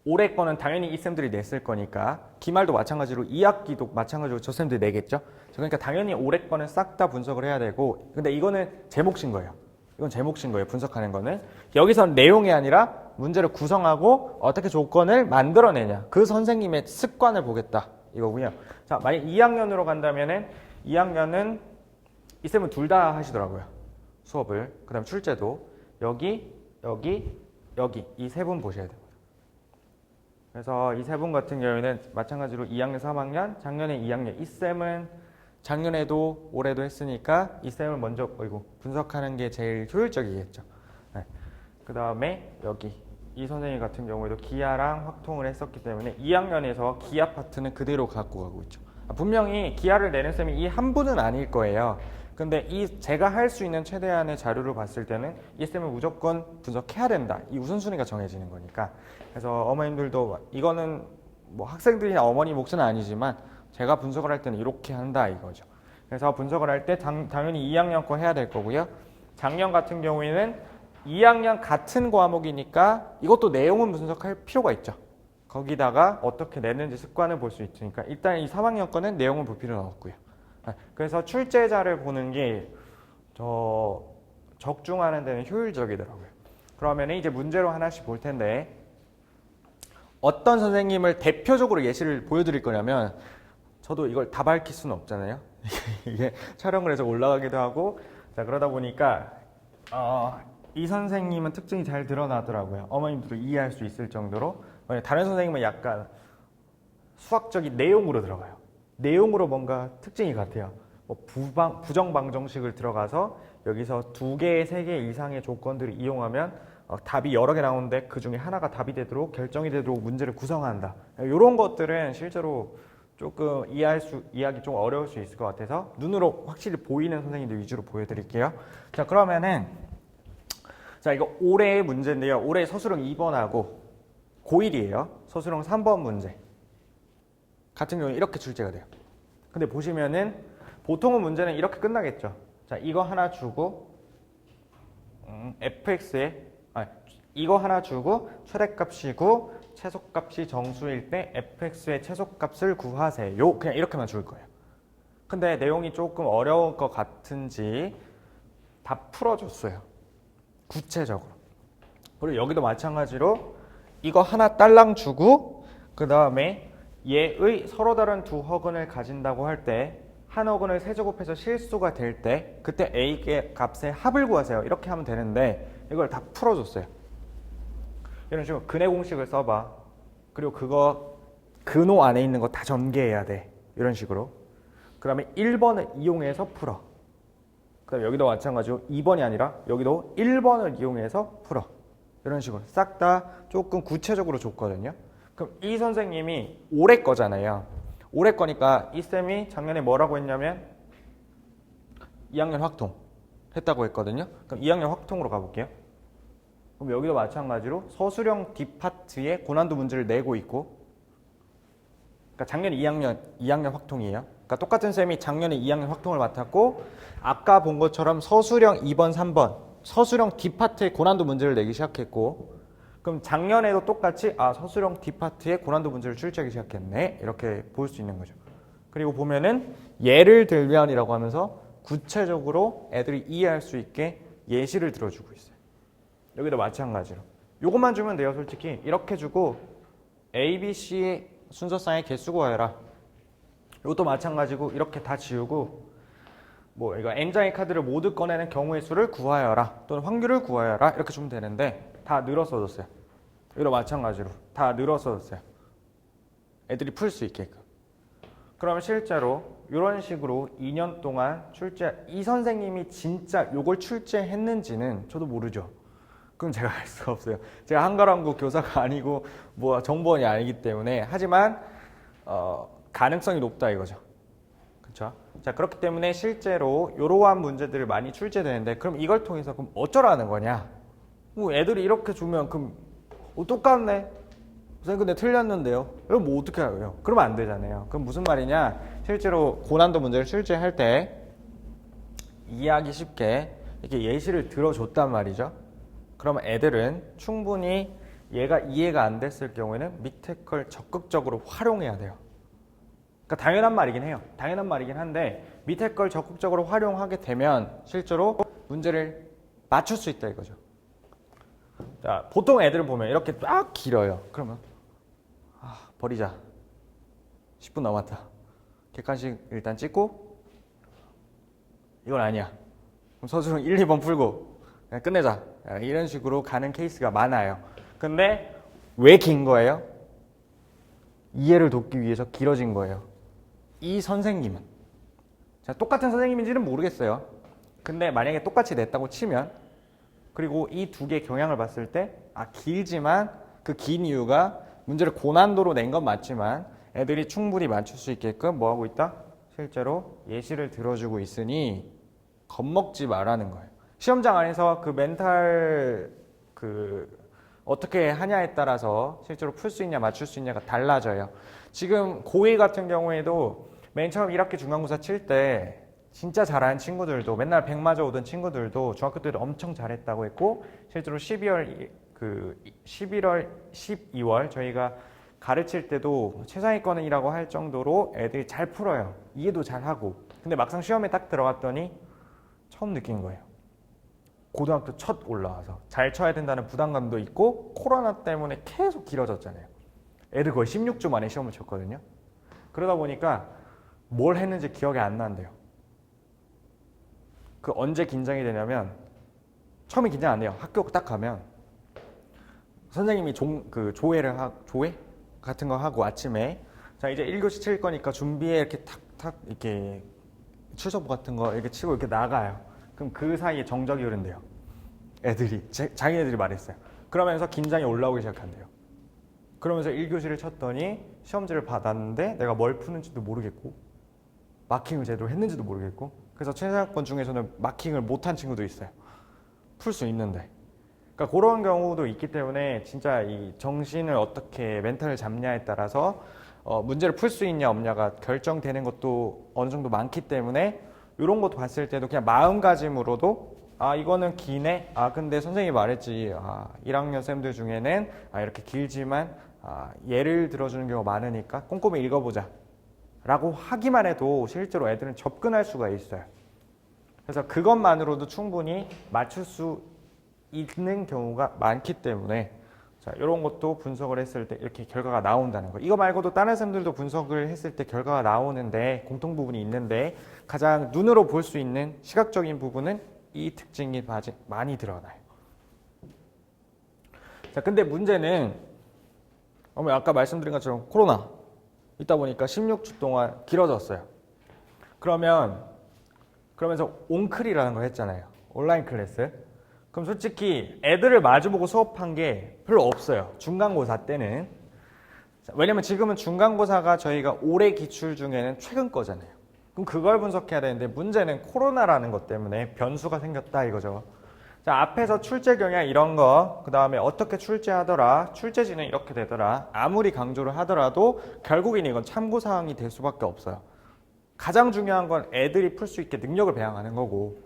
올해 거는 당연히 이 쌤들이 냈을 거니까 기말도 마찬가지로 2학기도 마찬가지로 저 쌤들이 내겠죠. 그러니까 당연히 올해 거는 싹 다 분석을 해야 되고 근데 이거는 제 몫인 거예요. 이건 제 몫인 거예요. 분석하는 거는. 여기서는 내용이 아니라 문제를 구성하고 어떻게 조건을 만들어내냐. 그 선생님의 습관을 보겠다. 이거고요. 자, 만약 2학년으로 간다면은 2학년은 이 쌤은 둘 다 하시더라고요. 수업을. 그 다음 출제도. 여기 이 세 분 보셔야 돼요. 그래서 이 세 분 같은 경우에는 마찬가지로 2학년, 3학년, 작년에 2학년. 이 쌤은 작년에도 올해도 했으니까 이 쌤을 먼저 분석하는 게 제일 효율적이겠죠. 네. 그 다음에 여기 이 선생님 같은 경우에도 기하랑 확통을 했었기 때문에 2학년에서 기하 파트는 그대로 갖고 가고 있죠. 분명히 기하를 내는 쌤이 이 한 분은 아닐 거예요. 근데 제가 할 수 있는 최대한의 자료를 봤을 때는 이 쌤은 무조건 분석해야 된다. 이 우선순위가 정해지는 거니까. 그래서 어머님들도 이거는 뭐 학생들이나 어머니 몫은 아니지만 제가 분석을 할 때는 이렇게 한다 이거죠. 그래서 분석을 할 때 당연히 2학년 거 해야 될 거고요. 작년 같은 경우에는 2학년 같은 과목이니까 이것도 내용은 분석할 필요가 있죠. 거기다가 어떻게 내는지 습관을 볼 수 있으니까 일단 이 3학년 거는 내용을 볼 필요는 없고요. 그래서 출제자를 보는 게 적중하는 데는 효율적이더라고요. 그러면 이제 문제로 하나씩 볼 텐데 어떤 선생님을 대표적으로 예시를 보여드릴 거냐면 저도 이걸 다 밝힐 수는 없잖아요. 이게 촬영을 해서 올라가기도 하고 자 그러다 보니까 이 선생님은 특징이 잘 드러나더라고요. 어머님들도 이해할 수 있을 정도로. 다른 선생님은 약간 수학적인 내용으로 들어가요. 내용으로 뭔가 특징이 같아요. 뭐 부정방정식을 들어가서 여기서 2개, 3개 이상의 조건들을 이용하면 답이 여러 개 나오는데 그 중에 하나가 답이 되도록 결정이 되도록 문제를 구성한다. 이런 것들은 실제로 조금 이해하기 좀 어려울 수 있을 것 같아서 눈으로 확실히 보이는 선생님들 위주로 보여드릴게요. 자 그러면은 자 이거 올해의 문제인데요. 올해 서술형 2번하고 고1이에요. 서술형 3번 문제 같은 경우는 이렇게 출제가 돼요. 근데 보시면은 보통은 문제는 이렇게 끝나겠죠. 자 이거 하나 주고 fx에 이거 하나 주고 최대값이 9, 최소값이 정수일 때 fx의 최소값을 구하세요. 그냥 이렇게만 줄 거예요. 근데 내용이 조금 어려울 것 같은지 다 풀어줬어요. 구체적으로. 그리고 여기도 마찬가지로 이거 하나 딸랑 주고 그 다음에 얘의 서로 다른 두 허근을 가진다고 할 때 한 허근을 세제곱해서 실수가 될 때 그때 A의 값의 합을 구하세요. 이렇게 하면 되는데 이걸 다 풀어줬어요. 이런 식으로 근의 공식을 써봐. 그리고 그거 근호 안에 있는 거 다 전개해야 돼. 이런 식으로. 그 다음에 1번을 이용해서 풀어. 그 다음에 여기도 마찬가지로 2번이 아니라 여기도 1번을 이용해서 풀어. 이런 식으로 싹 다 조금 구체적으로 줬거든요. 그럼 이 선생님이 올해 거잖아요. 올해 거니까 이 쌤이 작년에 뭐라고 했냐면 2학년 확통 했다고 했거든요. 그럼 2학년 확통으로 가볼게요. 그럼 여기도 마찬가지로 서술형 D파트의 고난도 문제를 내고 있고, 그러니까 작년 2학년 확통이에요. 그러니까 똑같은 쌤이 작년에 2학년 확통을 맡았고 아까 본 것처럼 서술형 2번, 3번 서술형 D파트의 고난도 문제를 내기 시작했고, 그럼 작년에도 똑같이 서술형 D파트의 고난도 문제를 출제하기 시작했네, 이렇게 볼 수 있는 거죠. 그리고 보면은 예를 들면이라고 하면서 구체적으로 애들이 이해할 수 있게 예시를 들어주고 있어요. 여기도 마찬가지로 요것만 주면 돼요. 솔직히 이렇게 주고 A, B, C의 순서상의 개수 구하여라. 이것도 마찬가지고 이렇게 다 지우고 뭐 이거 N장의 카드를 모두 꺼내는 경우의 수를 구하여라 또는 확률을 구하여라 이렇게 주면 되는데 다 늘어서 줬어요. 이거 마찬가지로 다 늘어서 줬어요. 애들이 풀 수 있게끔. 그러면 실제로 이런 식으로 2년 동안 이 선생님이 진짜 요걸 출제했는지는 저도 모르죠. 그건 제가 알 수가 없어요. 제가 한가람고 교사가 아니고 뭐 정보원이 아니기 때문에. 하지만 가능성이 높다 이거죠. 그렇죠? 자, 그렇기 때문에 실제로 이러한 문제들을 많이 출제되는데 그럼 이걸 통해서 그럼 어쩌라는 거냐? 뭐 애들이 이렇게 주면 그럼 똑같네. 선생님 근데 틀렸는데요. 이거 뭐 어떻게 해요? 그러면 안 되잖아요. 그럼 무슨 말이냐? 실제로 고난도 문제를 출제할 때 이해하기 쉽게 이렇게 예시를 들어줬단 말이죠. 그러면 애들은 충분히 얘가 이해가 안 됐을 경우에는 밑에 걸 적극적으로 활용해야 돼요. 그러니까 당연한 말이긴 해요. 당연한 말이긴 한데 밑에 걸 적극적으로 활용하게 되면 실제로 문제를 맞출 수 있다 이거죠. 자, 보통 애들을 보면 이렇게 딱 길어요. 그러면 버리자. 10분 남았다. 객관식 일단 찍고 이건 아니야. 그럼 서술형 1, 2번 풀고 그냥 끝내자. 이런 식으로 가는 케이스가 많아요. 근데 왜 긴 거예요? 이해를 돕기 위해서 길어진 거예요. 이 선생님은 똑같은 선생님인지는 모르겠어요. 근데 만약에 똑같이 냈다고 치면 그리고 이 두 개의 경향을 봤을 때 길지만 그 긴 이유가 문제를 고난도로 낸 건 맞지만 애들이 충분히 맞출 수 있게끔 뭐 하고 있다? 실제로 예시를 들어주고 있으니 겁먹지 말라는 거예요. 시험장 안에서 그 멘탈 어떻게 하냐에 따라서 실제로 풀 수 있냐 맞출 수 있냐가 달라져요. 지금 고1 같은 경우에도 맨 처음 1학기 중간고사 칠 때 진짜 잘하는 친구들도 맨날 100 맞아 오던 친구들도 중학교 때도 엄청 잘했다고 했고 실제로 11월, 12월 저희가 가르칠 때도 최상위권이라고 할 정도로 애들이 잘 풀어요. 이해도 잘하고. 근데 막상 시험에 딱 들어갔더니 처음 느낀 거예요. 고등학교 첫 올라와서 잘 쳐야 된다는 부담감도 있고 코로나 때문에 계속 길어졌잖아요. 애들 거의 16주 만에 시험을 쳤거든요. 그러다 보니까 뭘 했는지 기억이 안 난대요. 그 언제 긴장이 되냐면 처음에 긴장 안 해요. 학교 딱 가면 선생님이 조회 같은 거 하고 아침에 자 이제 1교시 칠 거니까 준비해 이렇게 탁탁 이렇게 출석부 같은 거 이렇게 치고 이렇게 나가요. 그럼 그 사이에 정적이 흐른대요. 애들이 자기네들이 말했어요. 그러면서 긴장이 올라오기 시작한대요. 그러면서 1교시를 쳤더니 시험지를 받았는데 내가 뭘 푸는지도 모르겠고 마킹을 제대로 했는지도 모르겠고 그래서 최상위권 중에서는 마킹을 못한 친구도 있어요. 풀 수 있는데. 그러니까 그런 경우도 있기 때문에 진짜 이 정신을 어떻게 멘탈을 잡냐에 따라서 문제를 풀 수 있냐 없냐가 결정되는 것도 어느 정도 많기 때문에 이런 것도 봤을 때도 그냥 마음가짐으로도 아 이거는 기네. 아 근데 선생님이 말했지. 1학년 쌤들 중에는 이렇게 길지만 예를 들어주는 경우가 많으니까 꼼꼼히 읽어보자 라고 하기만 해도 실제로 애들은 접근할 수가 있어요. 그래서 그것만으로도 충분히 맞출 수 있는 경우가 많기 때문에 자, 이런 것도 분석을 했을 때 이렇게 결과가 나온다는 거. 이거 말고도 다른 쌤들도 분석을 했을 때 결과가 나오는데 공통 부분이 있는데 가장 눈으로 볼 수 있는 시각적인 부분은 이 특징이 많이 드러나요. 자, 근데 문제는 아까 말씀드린 것처럼 코로나 있다 보니까 16주 동안 길어졌어요. 그러면서 온클이라는 거 했잖아요. 온라인 클래스. 그럼 솔직히 애들을 마주보고 수업한 게 별로 없어요. 중간고사 때는. 왜냐면 지금은 중간고사가 저희가 올해 기출 중에는 최근 거잖아요. 그럼 그걸 분석해야 되는데 문제는 코로나라는 것 때문에 변수가 생겼다 이거죠. 자, 앞에서 출제 경향 이런 거, 그 다음에 어떻게 출제하더라, 출제지는 이렇게 되더라, 아무리 강조를 하더라도 결국엔 이건 참고사항이 될 수밖에 없어요. 가장 중요한 건 애들이 풀 수 있게 능력을 배양하는 거고,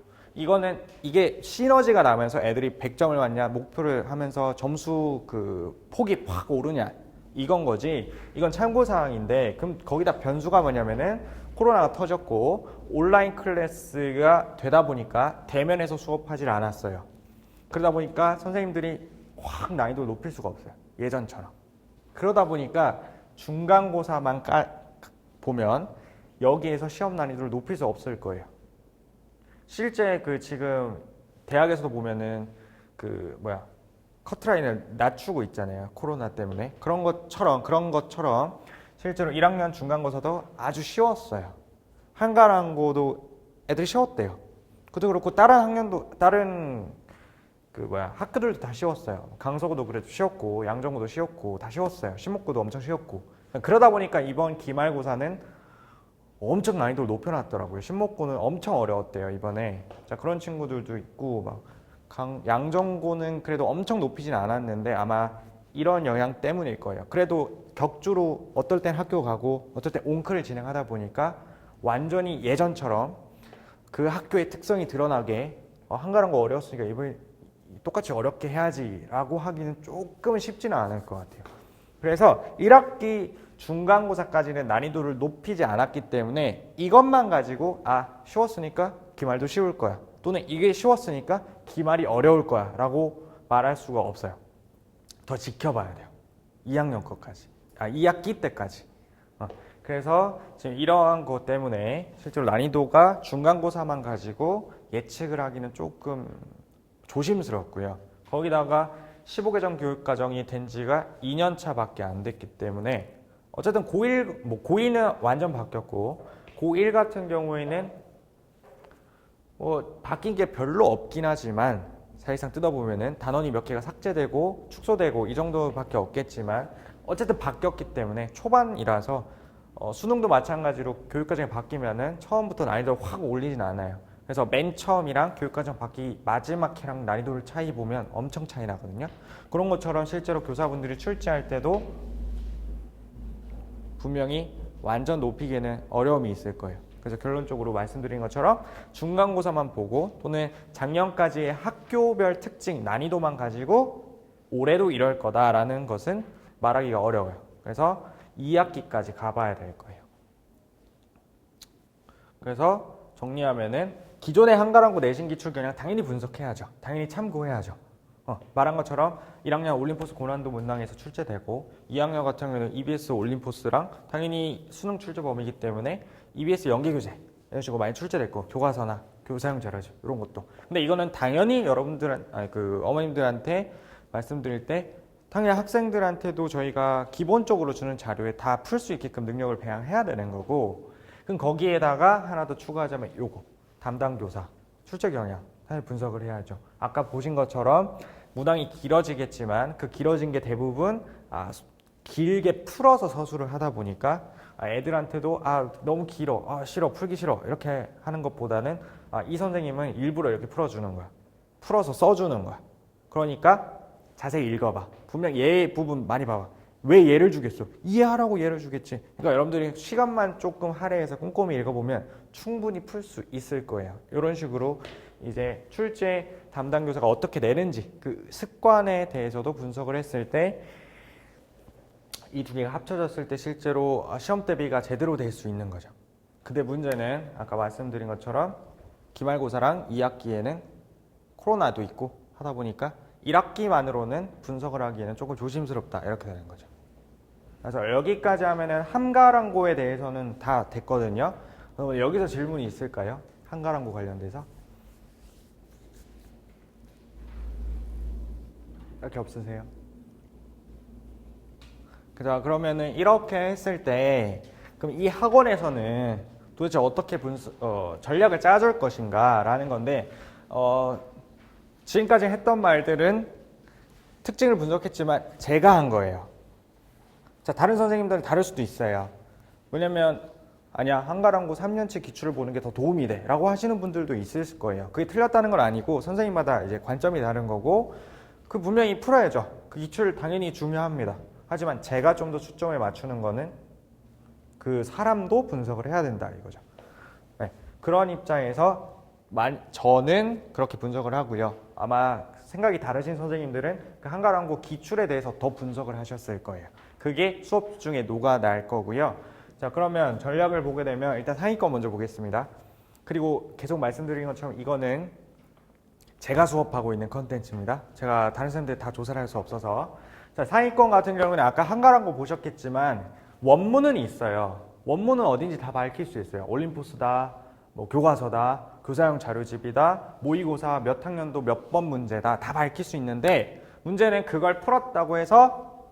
이게 시너지가 나면서 애들이 100점을 맞냐, 목표를 하면서 점수 그 폭이 확 오르냐, 이건 거지. 이건 참고사항인데, 그럼 거기다 변수가 뭐냐면은 코로나가 터졌고 온라인 클래스가 되다 보니까 대면에서 수업하지 않았어요. 그러다 보니까 선생님들이 확 난이도를 높일 수가 없어요. 예전처럼. 그러다 보니까 중간고사만 보면 여기에서 시험 난이도를 높일 수 없을 거예요. 실제 지금 대학에서도 보면은 커트라인을 낮추고 있잖아요. 코로나 때문에. 그런 것처럼 실제로 1학년 중간고사도 아주 쉬웠어요. 한가랑고도 애들이 쉬웠대요. 그것도 그렇고 다른 학교들도 다 쉬웠어요. 강서구도 그래도 쉬웠고 양정구도 쉬웠고 다 쉬웠어요. 신목구도 엄청 쉬웠고. 그러다 보니까 이번 기말고사는 엄청 난이도를 높여놨더라고요. 신목고는 엄청 어려웠대요 이번에. 자, 그런 친구들도 있고 양정고는 그래도 엄청 높이진 않았는데 아마 이런 영향 때문일 거예요. 그래도 격주로 어떨 땐 학교 가고 어떨 땐 온클을 진행하다 보니까 완전히 예전처럼 그 학교의 특성이 드러나게 한가한 거 어려웠으니까 이번에 똑같이 어렵게 해야지 라고 하기는 조금은 쉽지는 않을 것 같아요. 그래서 1학기 중간고사까지는 난이도를 높이지 않았기 때문에 이것만 가지고 쉬웠으니까 기말도 쉬울 거야, 또는 이게 쉬웠으니까 기말이 어려울 거야 라고 말할 수가 없어요. 더 지켜봐야 돼요. 2학년 것까지, 2학기 때까지. 그래서 지금 이러한 것 때문에 실제로 난이도가 중간고사만 가지고 예측을 하기는 조금 조심스럽고요. 거기다가 15개정 교육과정이 된 지가 2년 차밖에 안 됐기 때문에 어쨌든 고1는 완전 바뀌었고 고1 같은 경우에는 바뀐 게 별로 없긴 하지만 사실상 뜯어보면은 단원이 몇 개가 삭제되고 축소되고 이 정도밖에 없겠지만 어쨌든 바뀌었기 때문에 초반이라서 수능도 마찬가지로 교육과정이 바뀌면은 처음부터 난이도를 확 올리진 않아요. 그래서 맨 처음이랑 교육과정 바뀌기 마지막 해랑 난이도를 차이 보면 엄청 차이 나거든요. 그런 것처럼 실제로 교사분들이 출제할 때도 분명히 완전 높이기에는 어려움이 있을 거예요. 그래서 결론적으로 말씀드린 것처럼 중간고사만 보고 또는 작년까지의 학교별 특징, 난이도만 가지고 올해도 이럴 거다라는 것은 말하기가 어려워요. 그래서 2학기까지 가봐야 될 거예요. 그래서 정리하면은 기존의 한가랑고 내신 기출 경향 당연히 분석해야죠. 당연히 참고해야죠. 말한 것처럼 1학년 올림포스 고난도 문항에서 출제되고 2학년 같은 경우는 EBS 올림포스랑 당연히 수능 출제 범위이기 때문에 EBS 연계교재 이런 식으로 많이 출제됐고 교과서나 교사용 자료죠. 이런 것도. 근데 이거는 당연히 어머님들한테 말씀드릴 때 당연히 학생들한테도 저희가 기본적으로 주는 자료에 다 풀 수 있게끔 능력을 배양해야 되는 거고, 그럼 거기에다가 하나 더 추가하자면 요거 담당 교사 출제 경향 사실 분석을 해야죠. 아까 보신 것처럼 문항이 길어지겠지만 그 길어진 게 대부분 길게 풀어서 서술을 하다 보니까 애들한테도 너무 길어, 싫어, 풀기 싫어 이렇게 하는 것보다는 이 선생님은 일부러 이렇게 풀어주는 거야. 풀어서 써주는 거야. 그러니까 자세히 읽어봐. 분명 얘 부분 많이 봐봐. 왜 얘를 주겠어? 이해하라고 얘를 주겠지. 그러니까 여러분들이 시간만 조금 할애해서 꼼꼼히 읽어보면 충분히 풀 수 있을 거예요. 이런 식으로 이제 출제 담당 교사가 어떻게 내는지 그 습관에 대해서도 분석을 했을 때 이 두 개가 합쳐졌을 때 실제로 시험 대비가 제대로 될 수 있는 거죠. 근데 문제는 아까 말씀드린 것처럼 기말고사랑 2학기에는 코로나도 있고 하다 보니까 1학기만으로는 분석을 하기에는 조금 조심스럽다 이렇게 되는 거죠. 그래서 여기까지 하면은 한가랑고에 대해서는 다 됐거든요. 그럼 여기서 질문이 있을까요? 한가랑고 관련돼서? 이렇게 없으세요? 그죠? 그러면은 이렇게 했을 때 그럼 이 학원에서는 도대체 어떻게 전략을 짜줄 것인가 라는 건데 지금까지 했던 말들은 특징을 분석했지만 제가 한 거예요. 자, 다른 선생님들은 다를 수도 있어요. 왜냐면 아니야, 한가랑고 3년치 기출을 보는 게 더 도움이 돼 라고 하시는 분들도 있을 거예요. 그게 틀렸다는 건 아니고 선생님마다 이제 관점이 다른 거고 그 분명히 풀어야죠. 그 기출 당연히 중요합니다. 하지만 제가 좀 더 초점을 맞추는 거는 그 사람도 분석을 해야 된다 이거죠. 네, 그런 입장에서 저는 그렇게 분석을 하고요. 아마 생각이 다르신 선생님들은 그 한가랑고 기출에 대해서 더 분석을 하셨을 거예요. 그게 수업 중에 녹아날 거고요. 자, 그러면 전략을 보게 되면 일단 상위권 먼저 보겠습니다. 그리고 계속 말씀드린 것처럼 이거는 제가 수업하고 있는 컨텐츠입니다. 제가 다른 선생님들 다 조사를 할 수 없어서. 자, 상위권 같은 경우는 아까 한가랑고 보셨겠지만 원문은 있어요. 원문은 어딘지 다 밝힐 수 있어요. 올림포스다, 뭐 교과서다, 교사용 자료집이다, 모의고사 몇 학년도 몇 번 문제다 다 밝힐 수 있는데 문제는 그걸 풀었다고 해서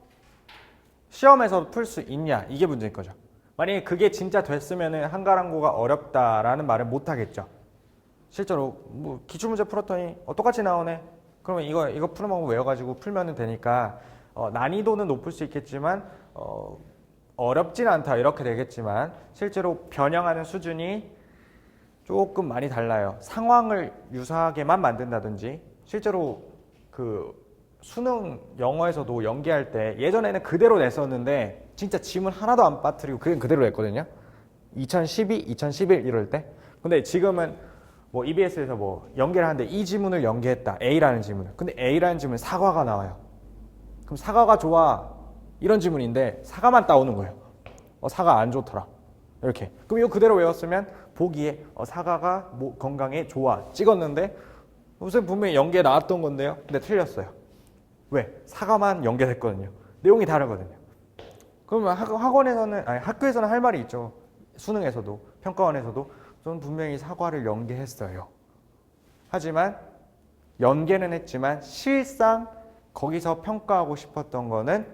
시험에서 풀 수 있냐 이게 문제인 거죠. 만약에 그게 진짜 됐으면 한가랑고가 어렵다라는 말은 못 하겠죠. 실제로 뭐 기출문제 풀었더니 똑같이 나오네. 그러면 이거 푸는 방법 외워가지고 풀면 되니까 난이도는 높을 수 있겠지만 어렵진 않다 이렇게 되겠지만 실제로 변형하는 수준이 조금 많이 달라요. 상황을 유사하게만 만든다든지 실제로 그 수능 영어에서도 연기할 때 예전에는 그대로 냈었는데 진짜 지문 하나도 안 빠뜨리고 그냥 그대로 냈거든요. 2012, 2011 이럴 때. 근데 지금은 뭐 EBS에서 뭐 연계를 하는데 이 지문을 연계했다. A라는 지문을. 근데 A라는 지문에 사과가 나와요. 그럼 사과가 좋아. 이런 지문인데 사과만 따오는 거예요. 사과 안 좋더라. 이렇게. 그럼 이거 그대로 외웠으면 보기에 사과가 뭐 건강에 좋아. 찍었는데 무슨 분명히 연계 나왔던 건데요. 근데 틀렸어요. 왜? 사과만 연계됐거든요. 내용이 다르거든요. 그러면 학원에서는 아니 학교에서는 할 말이 있죠. 수능에서도 평가원에서도 저는 분명히 사과를 연계했어요. 하지만 연계는 했지만 실상 거기서 평가하고 싶었던 거는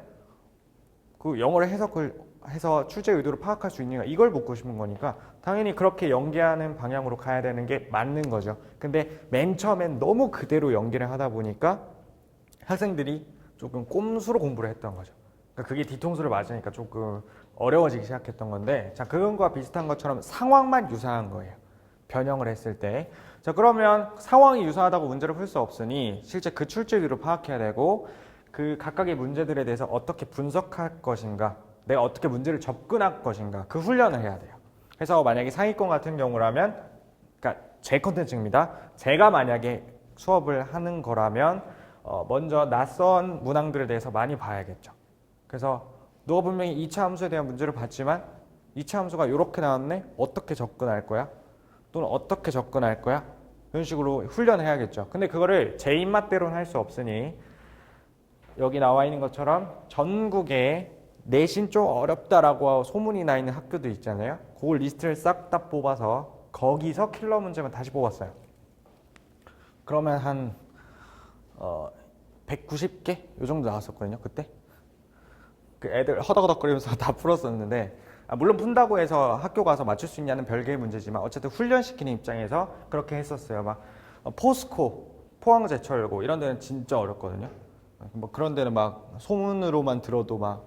그 영어를 해석을 해서 출제 의도를 파악할 수 있는가 이걸 묻고 싶은 거니까 당연히 그렇게 연계하는 방향으로 가야 되는 게 맞는 거죠. 근데 맨 처음엔 너무 그대로 연계를 하다 보니까 학생들이 조금 꼼수로 공부를 했던 거죠. 그러니까 그게 뒤통수를 맞으니까 조금 어려워지기 시작했던 건데 자 그건과 비슷한 것처럼 상황만 유사한 거예요. 변형을 했을 때. 자 그러면 상황이 유사하다고 문제를 풀 수 없으니 실제 그 출제 의도를 파악해야 되고 그 각각의 문제들에 대해서 어떻게 분석할 것인가 내가 어떻게 문제를 접근할 것인가 그 훈련을 해야 돼요. 그래서 만약에 상위권 같은 경우라면 그러니까 제 컨텐츠입니다. 제가 만약에 수업을 하는 거라면 먼저 낯선 문항들에 대해서 많이 봐야겠죠. 그래서 너가 분명히 2차 함수에 대한 문제를 봤지만 2차 함수가 이렇게 나왔네? 어떻게 접근할 거야? 또는 어떻게 접근할 거야? 이런 식으로 훈련해야겠죠. 근데 그거를 제 입맛대로는 할 수 없으니 여기 나와 있는 것처럼 전국에 내신 좀 어렵다라고 소문이 나 있는 학교도 있잖아요. 그 리스트를 싹 다 뽑아서 거기서 킬러 문제만 다시 뽑았어요. 그러면 한 190개? 이 정도 나왔었거든요. 그때. 그 애들 허덕허덕거리면서 다 풀었었는데 물론 푼다고 해서 학교 가서 맞출 수 있냐는 별개의 문제지만 어쨌든 훈련시키는 입장에서 그렇게 했었어요. 막 포스코, 포항제철고 이런 데는 진짜 어렵거든요. 뭐 그런 데는 막 소문으로만 들어도 막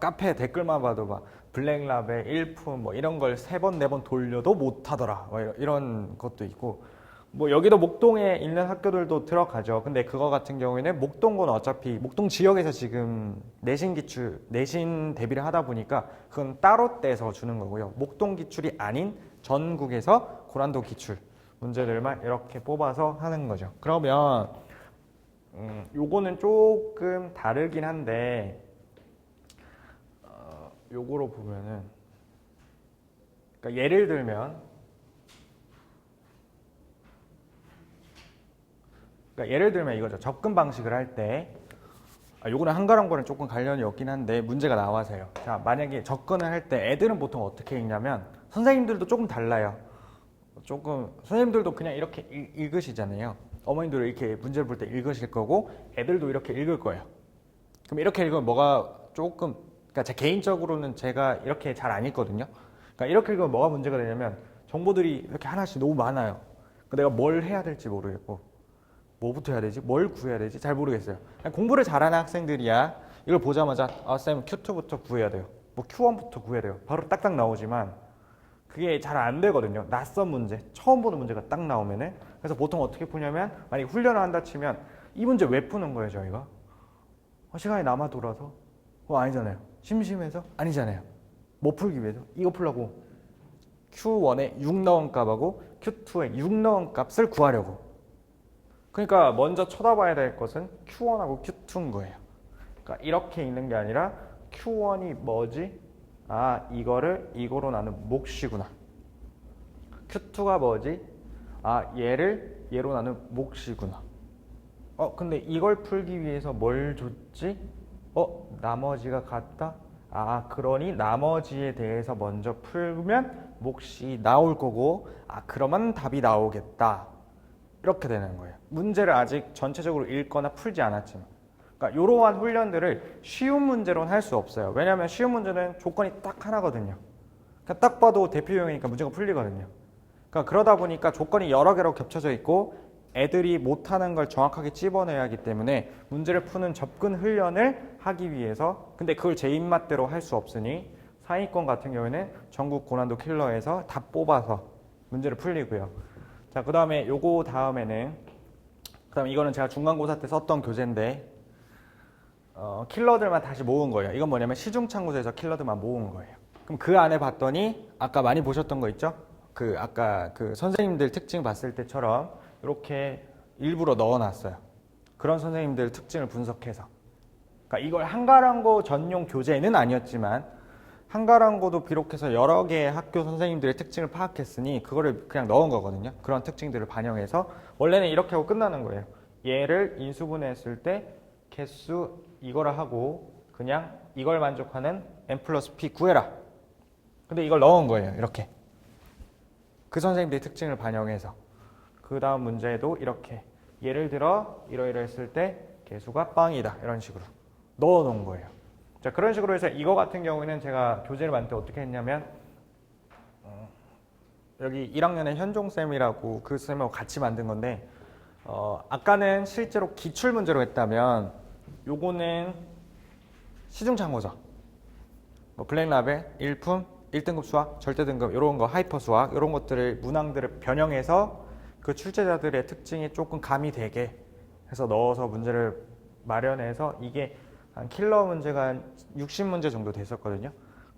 카페 댓글만 봐도 막 블랙라벨, 일품 뭐 이런 걸 3번, 4번 돌려도 못하더라. 뭐 이런 것도 있고 뭐 여기도 목동에 있는 학교들도 들어가죠. 근데 그거 같은 경우에는 목동군 어차피 목동 지역에서 지금 내신 기출, 내신 대비를 하다 보니까 그건 따로 떼서 주는 거고요. 목동 기출이 아닌 전국에서 고난도 기출 문제들만 이렇게 뽑아서 하는 거죠. 그러면 요거는 조금 다르긴 한데 요거로 보면은 그러니까 예를 들면 이거죠. 접근 방식을 할 때 요거는 한가랑과는 조금 관련이 없긴 한데 문제가 나와서요. 자, 만약에 접근을 할 때 애들은 보통 어떻게 읽냐면 선생님들도 조금 달라요. 조금 선생님들도 그냥 이렇게 읽으시잖아요. 어머님들은 이렇게 문제를 볼 때 읽으실 거고 애들도 이렇게 읽을 거예요. 그럼 이렇게 읽으면 뭐가 조금 그러니까 제 개인적으로는 제가 이렇게 잘 안 읽거든요. 그러니까 이렇게 읽으면 뭐가 문제가 되냐면 정보들이 이렇게 하나씩 너무 많아요. 그러니까 내가 뭘 해야 될지 모르겠고 뭐부터 해야 되지? 뭘 구해야 되지? 잘 모르겠어요. 그냥 공부를 잘하는 학생들이야 이걸 보자마자 쌤 Q2부터 구해야 돼요. 뭐 Q1부터 구해야 돼요. 바로 딱딱 나오지만 그게 잘 안 되거든요. 낯선 문제, 처음 보는 문제가 딱 나오면은. 그래서 보통 어떻게 푸냐면 만약에 훈련을 한다 치면 이 문제 왜 푸는 거예요 저희가? 시간이 남아 돌아서? 아니잖아요. 심심해서? 아니잖아요. 뭐 풀기 위해서? 이거 풀려고 Q1에 6 넣은 값하고 Q2에 6 넣은 값을 구하려고. 그러니까 먼저 쳐다봐야 될 것은 Q1하고 Q2인 거예요. 그러니까 이렇게 있는 게 아니라 Q1이 뭐지? 이거를 이거로 나눈 몫이구나. Q2가 뭐지? 얘를 얘로 나눈 몫이구나. 근데 이걸 풀기 위해서 뭘 줬지? 나머지가 같다? 그러니 나머지에 대해서 먼저 풀면 몫이 나올 거고 그러면 답이 나오겠다. 이렇게 되는 거예요. 문제를 아직 전체적으로 읽거나 풀지 않았지만. 그러니까 이러한 훈련들을 쉬운 문제로는 할 수 없어요. 왜냐하면 쉬운 문제는 조건이 딱 하나거든요. 그러니까 딱 봐도 대표 유형이니까 문제가 풀리거든요. 그러니까 그러다 보니까 조건이 여러 개로 겹쳐져 있고 애들이 못하는 걸 정확하게 찝어내야 하기 때문에 문제를 푸는 접근 훈련을 하기 위해서 근데 그걸 제 입맛대로 할 수 없으니 상위권 같은 경우에는 전국 고난도 킬러에서 다 뽑아서 문제를 풀리고요. 자, 그 다음에 요거 다음에는 그다음 이거는 제가 중간고사 때 썼던 교재인데 킬러들만 다시 모은 거예요. 이건 뭐냐면 시중창고에서 킬러들만 모은 거예요. 그럼 그 안에 봤더니 아까 많이 보셨던 거 있죠? 아까 그 선생님들 특징 봤을 때처럼 이렇게 일부러 넣어놨어요. 그런 선생님들 특징을 분석해서. 그러니까 이걸 한가랑고 전용 교재는 아니었지만 한가랑고도 비록해서 여러 개의 학교 선생님들의 특징을 파악했으니 그거를 그냥 넣은 거거든요. 그런 특징들을 반영해서 원래는 이렇게 하고 끝나는 거예요. 얘를 인수분해했을 때 개수 이거를 하고 그냥 이걸 만족하는 n 플러스 p 구해라. 근데 이걸 넣은 거예요. 이렇게. 그 선생님들의 특징을 반영해서. 그 다음 문제에도 이렇게 예를 들어 이러이러했을 때 개수가 빵이다. 이런 식으로 넣어 놓은 거예요. 자, 그런 식으로 해서 이거 같은 경우에는 제가 교재를 만들 때 어떻게 했냐면 여기 1학년에 현종쌤이라고 그 쌤하고 같이 만든 건데 아까는 실제로 기출문제로 했다면 요거는 시중창고죠. 뭐 블랙라벨, 일품, 1등급 수학, 절대등급 이런 거 하이퍼 수학 이런 것들을 문항들을 변형해서 그 출제자들의 특징이 조금 가미되게 해서 넣어서 문제를 마련해서 이게 한 킬러 문제가 한 60문제 정도 됐었거든요.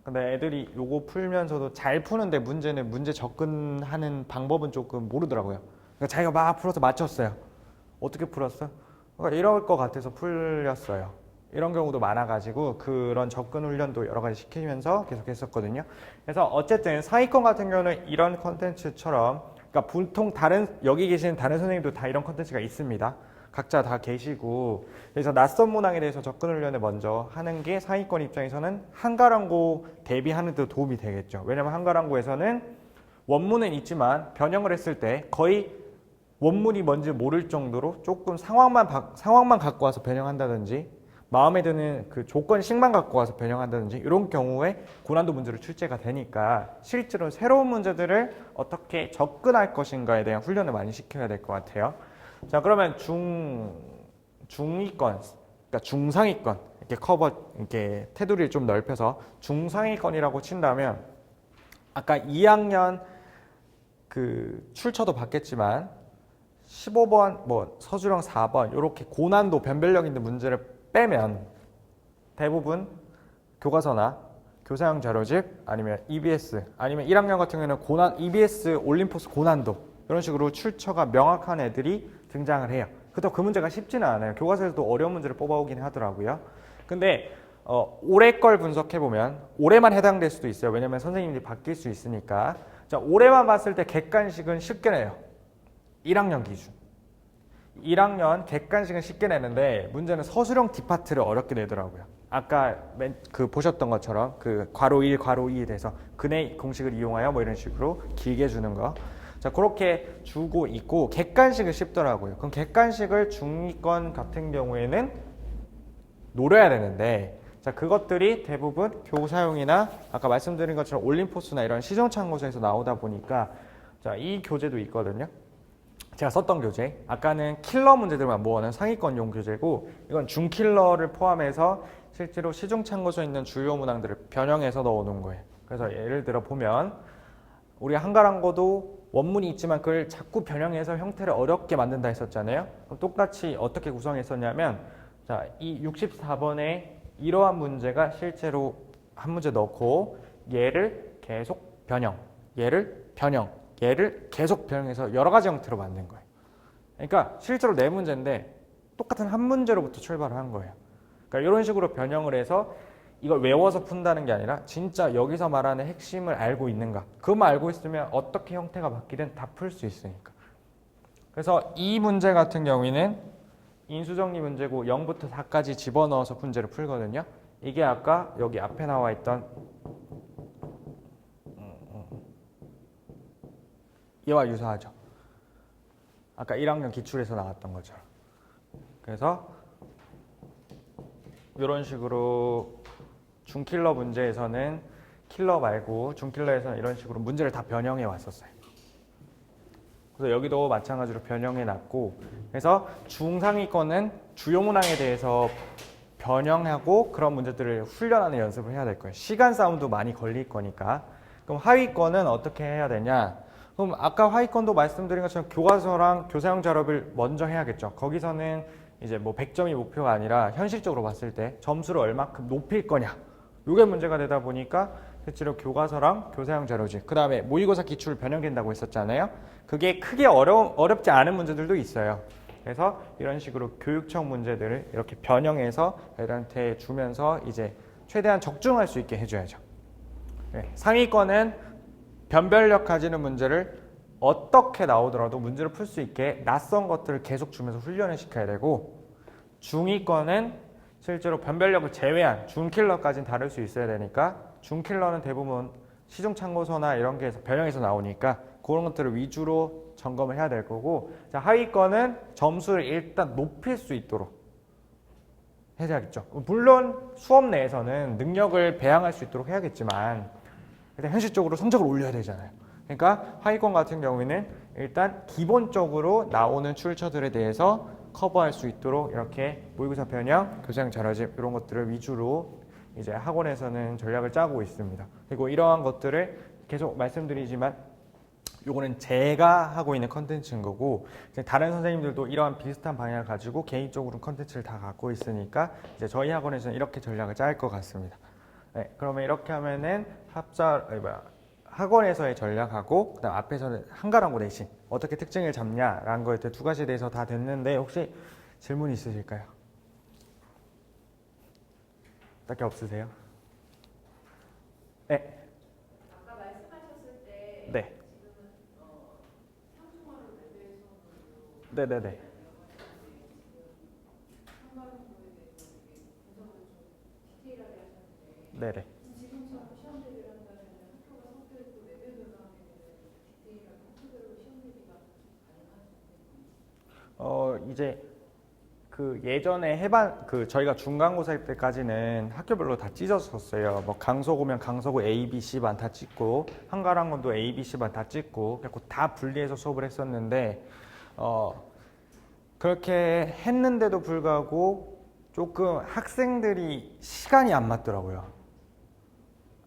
근데 애들이 요거 풀면서도 잘 푸는데 문제는 문제 접근하는 방법은 조금 모르더라고요. 그러니까 자기가 막 풀어서 맞췄어요. 어떻게 풀었어? 그러니까 이럴 것 같아서 풀렸어요. 이런 경우도 많아가지고 그런 접근 훈련도 여러 가지 시키면서 계속 했었거든요. 그래서 어쨌든 상위권 같은 경우는 이런 컨텐츠처럼 그러니까 보통 여기 계시는 다른 선생님도 다 이런 컨텐츠가 있습니다. 각자 다 계시고 그래서 낯선 문항에 대해서 접근 훈련을 먼저 하는 게 상위권 입장에서는 한가랑고 대비하는 데 도움이 되겠죠. 왜냐하면 한가랑고에서는 원문은 있지만 변형을 했을 때 거의 원문이 뭔지 모를 정도로 조금 상황만 갖고 와서 변형한다든지 마음에 드는 그 조건식만 갖고 와서 변형한다든지 이런 경우에 고난도 문제로 출제가 되니까 실제로 새로운 문제들을 어떻게 접근할 것인가에 대한 훈련을 많이 시켜야 될 것 같아요. 자, 그러면 중위권, 그러니까 중상위권 이렇게 테두리를 좀 넓혀서 중상위권이라고 친다면 아까 2학년 그 출처도 봤겠지만 15번, 뭐 서술형 4번 이렇게 고난도 변별력 있는 문제를 빼면 대부분 교과서나 교사형 자료집 아니면 EBS 아니면 1학년 같은 경우에는 EBS 올림포스 고난도 이런 식으로 출처가 명확한 애들이 등장을 해요. 그렇다고 그 문제가 쉽지는 않아요. 교과서에서도 어려운 문제를 뽑아오긴 하더라고요. 근데 올해 걸 분석해보면 올해만 해당될 수도 있어요. 왜냐면 선생님들이 바뀔 수 있으니까. 자, 올해만 봤을 때 객관식은 쉽게 내요. 1학년 기준. 1학년 객관식은 쉽게 내는데 문제는 서술형 D파트를 어렵게 내더라고요. 아까 보셨던 것처럼 그 괄호 1, 괄호 2에 대해서 근의 공식을 이용하여 뭐 이런 식으로 길게 주는 거. 자, 그렇게 주고 있고 객관식은 쉽더라고요. 그럼 객관식을 중2권 같은 경우에는 노려야 되는데 자, 그것들이 대부분 교사용이나 아까 말씀드린 것처럼 올림포스나 이런 시정창고서에서 나오다 보니까 자, 이 교재도 있거든요. 제가 썼던 교재. 아까는 킬러 문제들만 모아놓은 상위권용 교재고 이건 중킬러를 포함해서 실제로 시중창고서에 있는 주요 문항들을 변형해서 넣어놓은 거예요. 그래서 예를 들어 보면 우리가 한가랑고도 원문이 있지만 그걸 자꾸 변형해서 형태를 어렵게 만든다 했었잖아요. 그럼 똑같이 어떻게 구성했었냐면 자, 이 64번에 이러한 문제가 실제로 한 문제 넣고 얘를 계속 변형, 얘를 변형, 얘를 계속 변형해서 여러 가지 형태로 만든 거예요. 그러니까 실제로 네 문제인데 똑같은 한 문제로부터 출발을 한 거예요. 그러니까 이런 식으로 변형을 해서 이걸 외워서 푼다는 게 아니라 진짜 여기서 말하는 핵심을 알고 있는가. 그것만 알고 있으면 어떻게 형태가 바뀌든 다 풀 수 있으니까. 그래서 이 문제 같은 경우에는 인수정리 문제고 0부터 4까지 집어넣어서 문제를 풀거든요. 이게 아까 여기 앞에 나와 있던 얘와 유사하죠. 아까 1학년 기출에서 나왔던 것처럼. 그래서 이런 식으로 중킬러 문제에서는 킬러 말고 중킬러에서는 이런 식으로 문제를 다 변형해 왔었어요. 그래서 여기도 마찬가지로 변형해 놨고 그래서 중상위권은 주요 문항에 대해서 변형하고 그런 문제들을 훈련하는 연습을 해야 될 거예요. 시간 싸움도 많이 걸릴 거니까. 그럼 하위권은 어떻게 해야 되냐? 그럼 아까 하위권도 말씀드린 것처럼 교과서랑 교사형 자료를 먼저 해야겠죠. 거기서는 이제 뭐 100점이 목표가 아니라 현실적으로 봤을 때 점수를 얼마큼 높일 거냐. 이게 문제가 되다 보니까 실제로 교과서랑 교사형 자료집 그 다음에 모의고사 기출 변형된다고 했었잖아요. 그게 크게 어렵지 않은 문제들도 있어요. 그래서 이런 식으로 교육청 문제들을 이렇게 변형해서 애들한테 주면서 이제 최대한 적중할 수 있게 해줘야죠. 네, 상위권은 변별력 가지는 문제를 어떻게 나오더라도 문제를 풀 수 있게 낯선 것들을 계속 주면서 훈련을 시켜야 되고 중위권은 실제로 변별력을 제외한 중킬러까지는 다룰 수 있어야 되니까 중킬러는 대부분 시중참고서나 이런 게에서 변형해서 나오니까 그런 것들을 위주로 점검을 해야 될 거고 자, 하위권은 점수를 일단 높일 수 있도록 해야겠죠. 물론 수업 내에서는 능력을 배양할 수 있도록 해야겠지만 일단 현실적으로 성적을 올려야 되잖아요. 그러니까 하위권 같은 경우에는 일단 기본적으로 나오는 출처들에 대해서 커버할 수 있도록 이렇게 모의고사 변형, 교사형 자료집 이런 것들을 위주로 이제 학원에서는 전략을 짜고 있습니다. 그리고 이러한 것들을 계속 말씀드리지만 요거는 제가 하고 있는 컨텐츠인 거고 다른 선생님들도 이러한 비슷한 방향을 가지고 개인적으로 컨텐츠를 다 갖고 있으니까 이제 저희 학원에서는 이렇게 전략을 짤 것 같습니다. 네, 그러면 이렇게 하면은 학원에서의 전략하고 그다음 앞에서는 한가랑고 내신 어떻게 특징을 잡냐라는 거에 두 가지에 대해서 다 됐는데 혹시 질문 있으실까요? 딱히 없으세요? 네. 아까 말씀하셨을 때 네. 지금은 상중하로 레벨 수업으로 네네네. 한가운거에 대해서 되게 분석을 좀 디테일하게 하셨는데 네네. 지금처럼 시험 대비를 한다면 학교가 섞여 있고 레벨 변화에 대해서 디테일하게 학교별로 시험 대비가 가능하죠? 이제 그 예전에 저희가 중간고사 때까지는 학교별로 다 찢어졌어요. 뭐 강서구면 강서구 A, B, C 반 다 찍고 한가랑고도 A, B, C 반 다 찍고 그래서 다 분리해서 수업을 했었는데 그렇게 했는데도 불구하고 조금 학생들이 시간이 안 맞더라고요.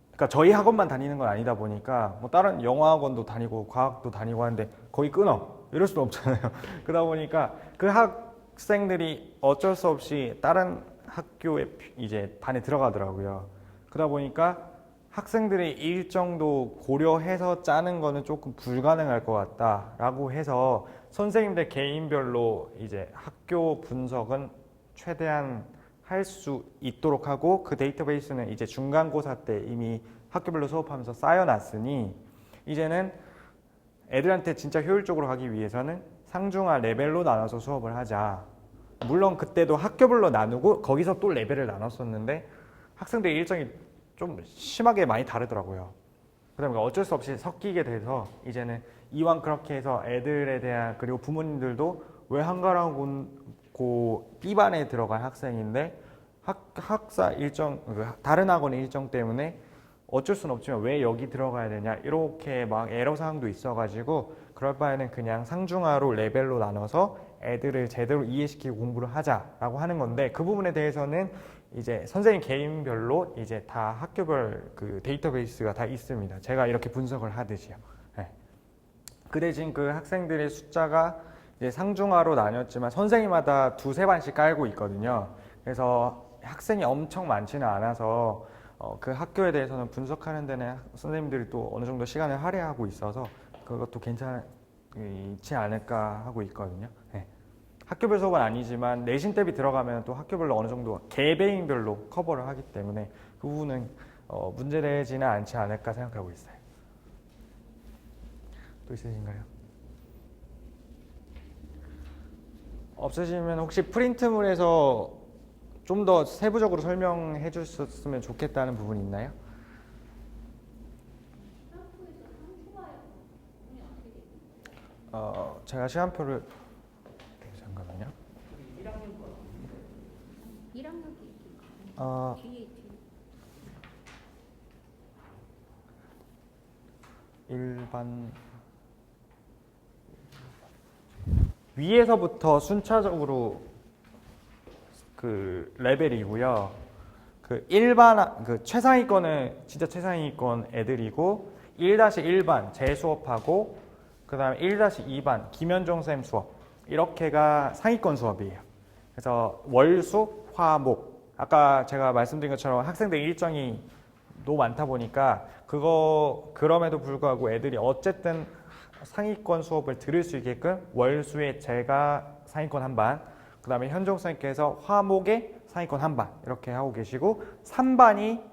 그러니까 저희 학원만 다니는 건 아니다 보니까 뭐 다른 영어 학원도 다니고 과학도 다니고 하는데 거의 끊어. 이럴 수는 없잖아요. 그러다 보니까 그 학생들이 어쩔 수 없이 다른 학교에 이제 반에 들어가더라고요. 그러다 보니까 학생들의 일정도 고려해서 짜는 거는 조금 불가능할 것 같다라고 해서 선생님들 개인별로 이제 학교 분석은 최대한 할 수 있도록 하고 그 데이터베이스는 이제 중간고사 때 이미 학교별로 수업하면서 쌓여놨으니 이제는 애들한테 진짜 효율적으로 하기 위해서는 상중하 레벨로 나눠서 수업을 하자. 물론 그때도 학교별로 나누고 거기서 또 레벨을 나눴었는데 학생들 일정이 좀 심하게 많이 다르더라고요. 그다음에 어쩔 수 없이 섞이게 돼서 이제는 이왕 그렇게 해서 애들에 대한 그리고 부모님들도 왜 한가라고 B반에 들어갈 학생인데 학사 일정 다른 학원의 일정 때문에 어쩔 수는 없지만 왜 여기 들어가야 되냐 이렇게 막 애로사항도 있어가지고 그럴 바에는 그냥 상중하로 레벨로 나눠서 애들을 제대로 이해시키고 공부를 하자라고 하는 건데 그 부분에 대해서는 이제 선생님 개인별로 이제 다 학교별 그 데이터베이스가 다 있습니다. 제가 이렇게 분석을 하듯이요. 네. 그 대신 그 학생들의 숫자가 이제 상중하로 나뉘었지만 선생님마다 두세 반씩 깔고 있거든요. 그래서 학생이 엄청 많지는 않아서 그 학교에 대해서는 분석하는 데는 선생님들이 또 어느 정도 시간을 할애하고 있어서 그것도 괜찮지 않을까 하고 있거든요. 네. 학교별 수업은 아니지만 내신 대비 들어가면 또 학교별로 어느 정도 개배인별로 커버를 하기 때문에 그 부분은 문제되지는 않지 않을까 생각하고 있어요. 또 있으신가요? 없으시면 혹시 프린트물에서 좀 더 세부적으로 설명해 주셨으면 좋겠다는 부분이 있나요? 제가 시간표를 잠깐만요. 1학년이 뒤에 일반 위에서부터 순차적으로 그 레벨이고요. 그 일반 그 최상위권은 진짜 최상위권 애들이고 1-1반 제 수업하고 그다음에 1-2반 김현종 쌤 수업 이렇게가 상위권 수업이에요. 그래서 월수 화목 아까 제가 말씀드린 것처럼 학생들 일정이 너무 많다 보니까 그럼에도 불구하고 애들이 어쨌든 상위권 수업을 들을 수 있게끔 월수에 제가 상위권 한 반, 그 다음에 현종 선생님께서 화목에 상위권 한 반 이렇게 하고 계시고 3반이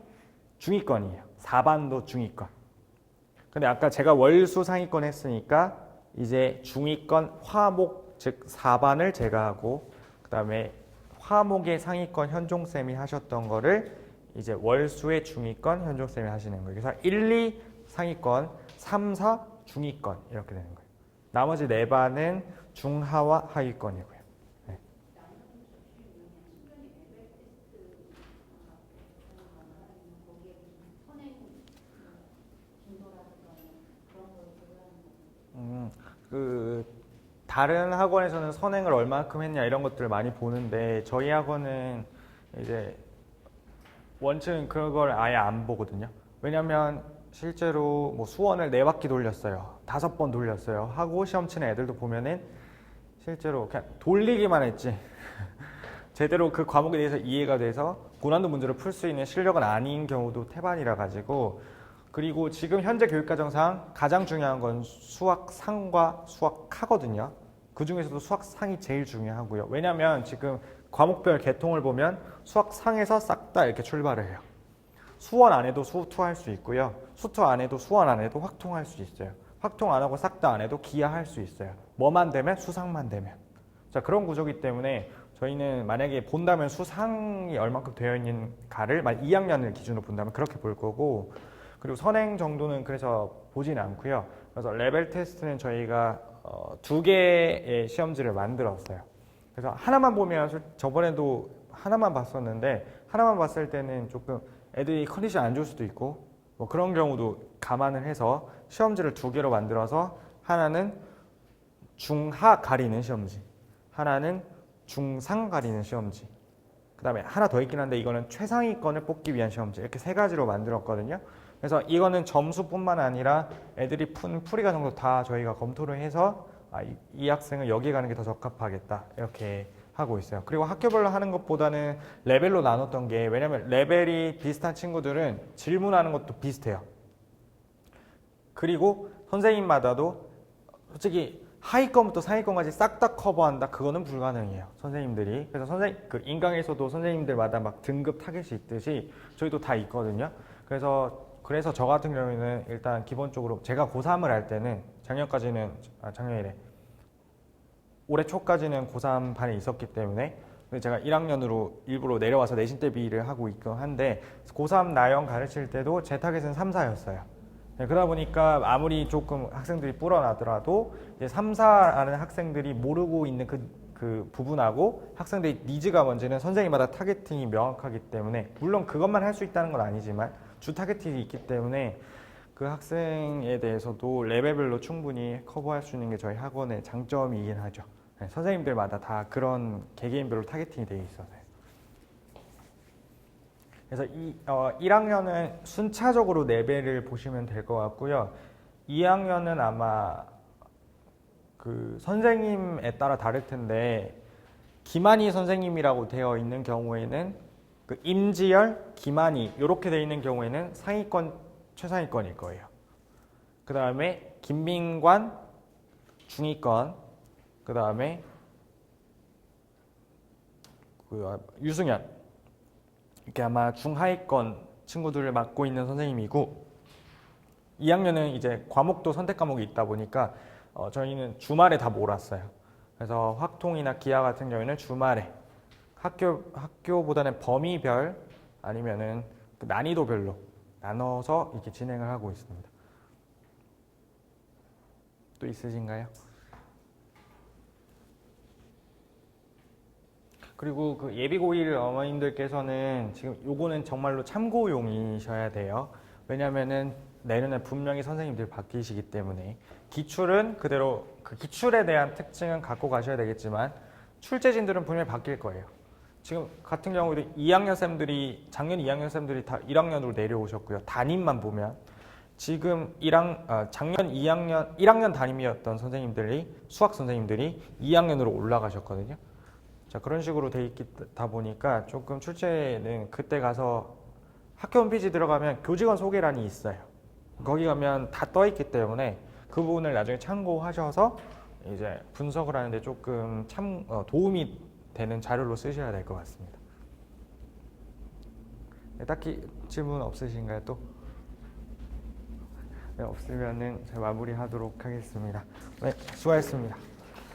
중위권이에요. 4반도 중위권. 근데 아까 제가 월수 상위권 했으니까 이제 중위권 화목 즉 4반을 제가 하고 그 다음에 화목의 상위권 현종쌤이 하셨던 거를 이제 월수의 중위권 현종쌤이 하시는 거예요. 그래서 1, 2 상위권, 3, 4 중위권 이렇게 되는 거예요. 나머지 4반은 중하와 하위권이고요. 네. 그 다른 학원에서는 선행을 얼마큼 했냐 이런 것들을 많이 보는데 저희 학원은 이제 원칙은 그걸 아예 안 보거든요. 왜냐면 실제로 뭐 수원을 4바퀴 돌렸어요. 5번 돌렸어요. 하고 시험 치는 애들도 보면은 실제로 그냥 돌리기만 했지 제대로 그 과목에 대해서 이해가 돼서 고난도 문제를 풀 수 있는 실력은 아닌 경우도 태반이라 가지고 그리고 지금 현재 교육과정상 가장 중요한 건 수학상과 수학하거든요. 그 중에서도 수학상이 제일 중요하고요. 왜냐하면 지금 과목별 계통을 보면 수학상에서 싹 다 이렇게 출발을 해요. 수원 안에도 수투 할 수 있고요. 수투 안에도 수원 안에도 확통 할 수 있어요. 확통 안 하고 싹 다 안 해도 기하 할 수 있어요. 뭐만 되면 수상만 되면. 자, 그런 구조이기 때문에 저희는 만약에 본다면 수상이 얼마큼 되어 있는가를 2학년을 기준으로 본다면 그렇게 볼 거고 그리고 선행 정도는 그래서 보지는 않고요. 그래서 레벨 테스트는 저희가 2개의 시험지를 만들었어요. 그래서 하나만 보면 저번에도 하나만 봤었는데 하나만 봤을 때는 조금 애들이 컨디션 안 좋을 수도 있고 뭐 그런 경우도 감안을 해서 시험지를 2개로 만들어서 하나는 중하 가리는 시험지, 하나는 중상 가리는 시험지, 그 다음에 하나 더 있긴 한데 이거는 최상위권을 뽑기 위한 시험지 이렇게 3가지로 만들었거든요. 그래서 이거는 점수뿐만 아니라 애들이 푼 풀이 과정도 다 저희가 검토를 해서 이 학생은 여기 가는 게 더 적합하겠다 이렇게 하고 있어요. 그리고 학교별로 하는 것보다는 레벨로 나눴던 게, 왜냐면 레벨이 비슷한 친구들은 질문하는 것도 비슷해요. 그리고 선생님마다도 솔직히 하위권부터 상위권까지 싹 다 커버한다, 그거는 불가능해요, 선생님들이. 그래서 그 인강에서도 선생님들마다 막 등급 타겟이 있듯이 저희도 다 있거든요. 그래서 저 같은 경우에는 일단 기본적으로 제가 고3을 할 때는 작년이래, 올해 초까지는 고3 반에 있었기 때문에 제가 1학년으로 일부러 내려와서 내신 대비를 하고 있긴 한데, 고3 나영 가르칠 때도 제 타겟은 3, 4였어요. 그러다 보니까 아무리 조금 학생들이 불어나더라도 이제 3, 4라는 학생들이 모르고 있는 그 부분하고 학생들의 니즈가 뭔지는 선생님마다 타겟팅이 명확하기 때문에, 물론 그것만 할 수 있다는 건 아니지만 주 타겟팅이 있기 때문에 그 학생에 대해서도 레벨별로 충분히 커버할 수 있는 게 저희 학원의 장점이긴 하죠. 선생님들마다 다 그런 개개인별로 타겟팅이 되어 있어서요. 그래서 1학년은 순차적으로 레벨을 보시면 될 것 같고요. 2학년은 아마 그 선생님에 따라 다를 텐데, 김한희 선생님이라고 되어 있는 경우에는 그 임지열, 김한희 이렇게 되어 있는 경우에는 상위권, 최상위권일 거예요. 그 다음에 김민관, 중위권, 그 다음에 유승현, 이렇게 아마 중하위권 친구들을 맡고 있는 선생님이고, 2학년은 이제 과목도 선택 과목이 있다 보니까 저희는 주말에 다 몰았어요. 그래서 확통이나 기하 같은 경우에는 주말에 학교보다는 범위별 아니면은 그 난이도별로 나눠서 이렇게 진행을 하고 있습니다. 또 있으신가요? 그리고 그 예비고1 어머님들께서는 지금 요거는 정말로 참고용이셔야 돼요. 왜냐면은 내년에 분명히 선생님들 바뀌시기 때문에 기출은 그대로 그 기출에 대한 특징은 갖고 가셔야 되겠지만 출제진들은 분명히 바뀔 거예요. 지금 같은 경우도 2학년 쌤들이, 작년 2학년 쌤들이 다 1학년으로 내려오셨고요. 담임만 보면 지금 작년 1학년 담임이었던 선생님들이, 수학 선생님들이 2학년으로 올라가셨거든요. 자, 그런 식으로 돼 있다 보니까 조금 출제는 그때 가서 학교 홈페이지 들어가면 교직원 소개란이 있어요. 거기 가면 다 떠 있기 때문에 그 부분을 나중에 참고하셔서 이제 분석을 하는데 조금 도움이 되는 자료로 쓰셔야 될 것 같습니다. 네, 딱히 질문 없으신가요? 또? 네, 없으면은 제가 마무리하도록 하겠습니다. 네, 수고하셨습니다.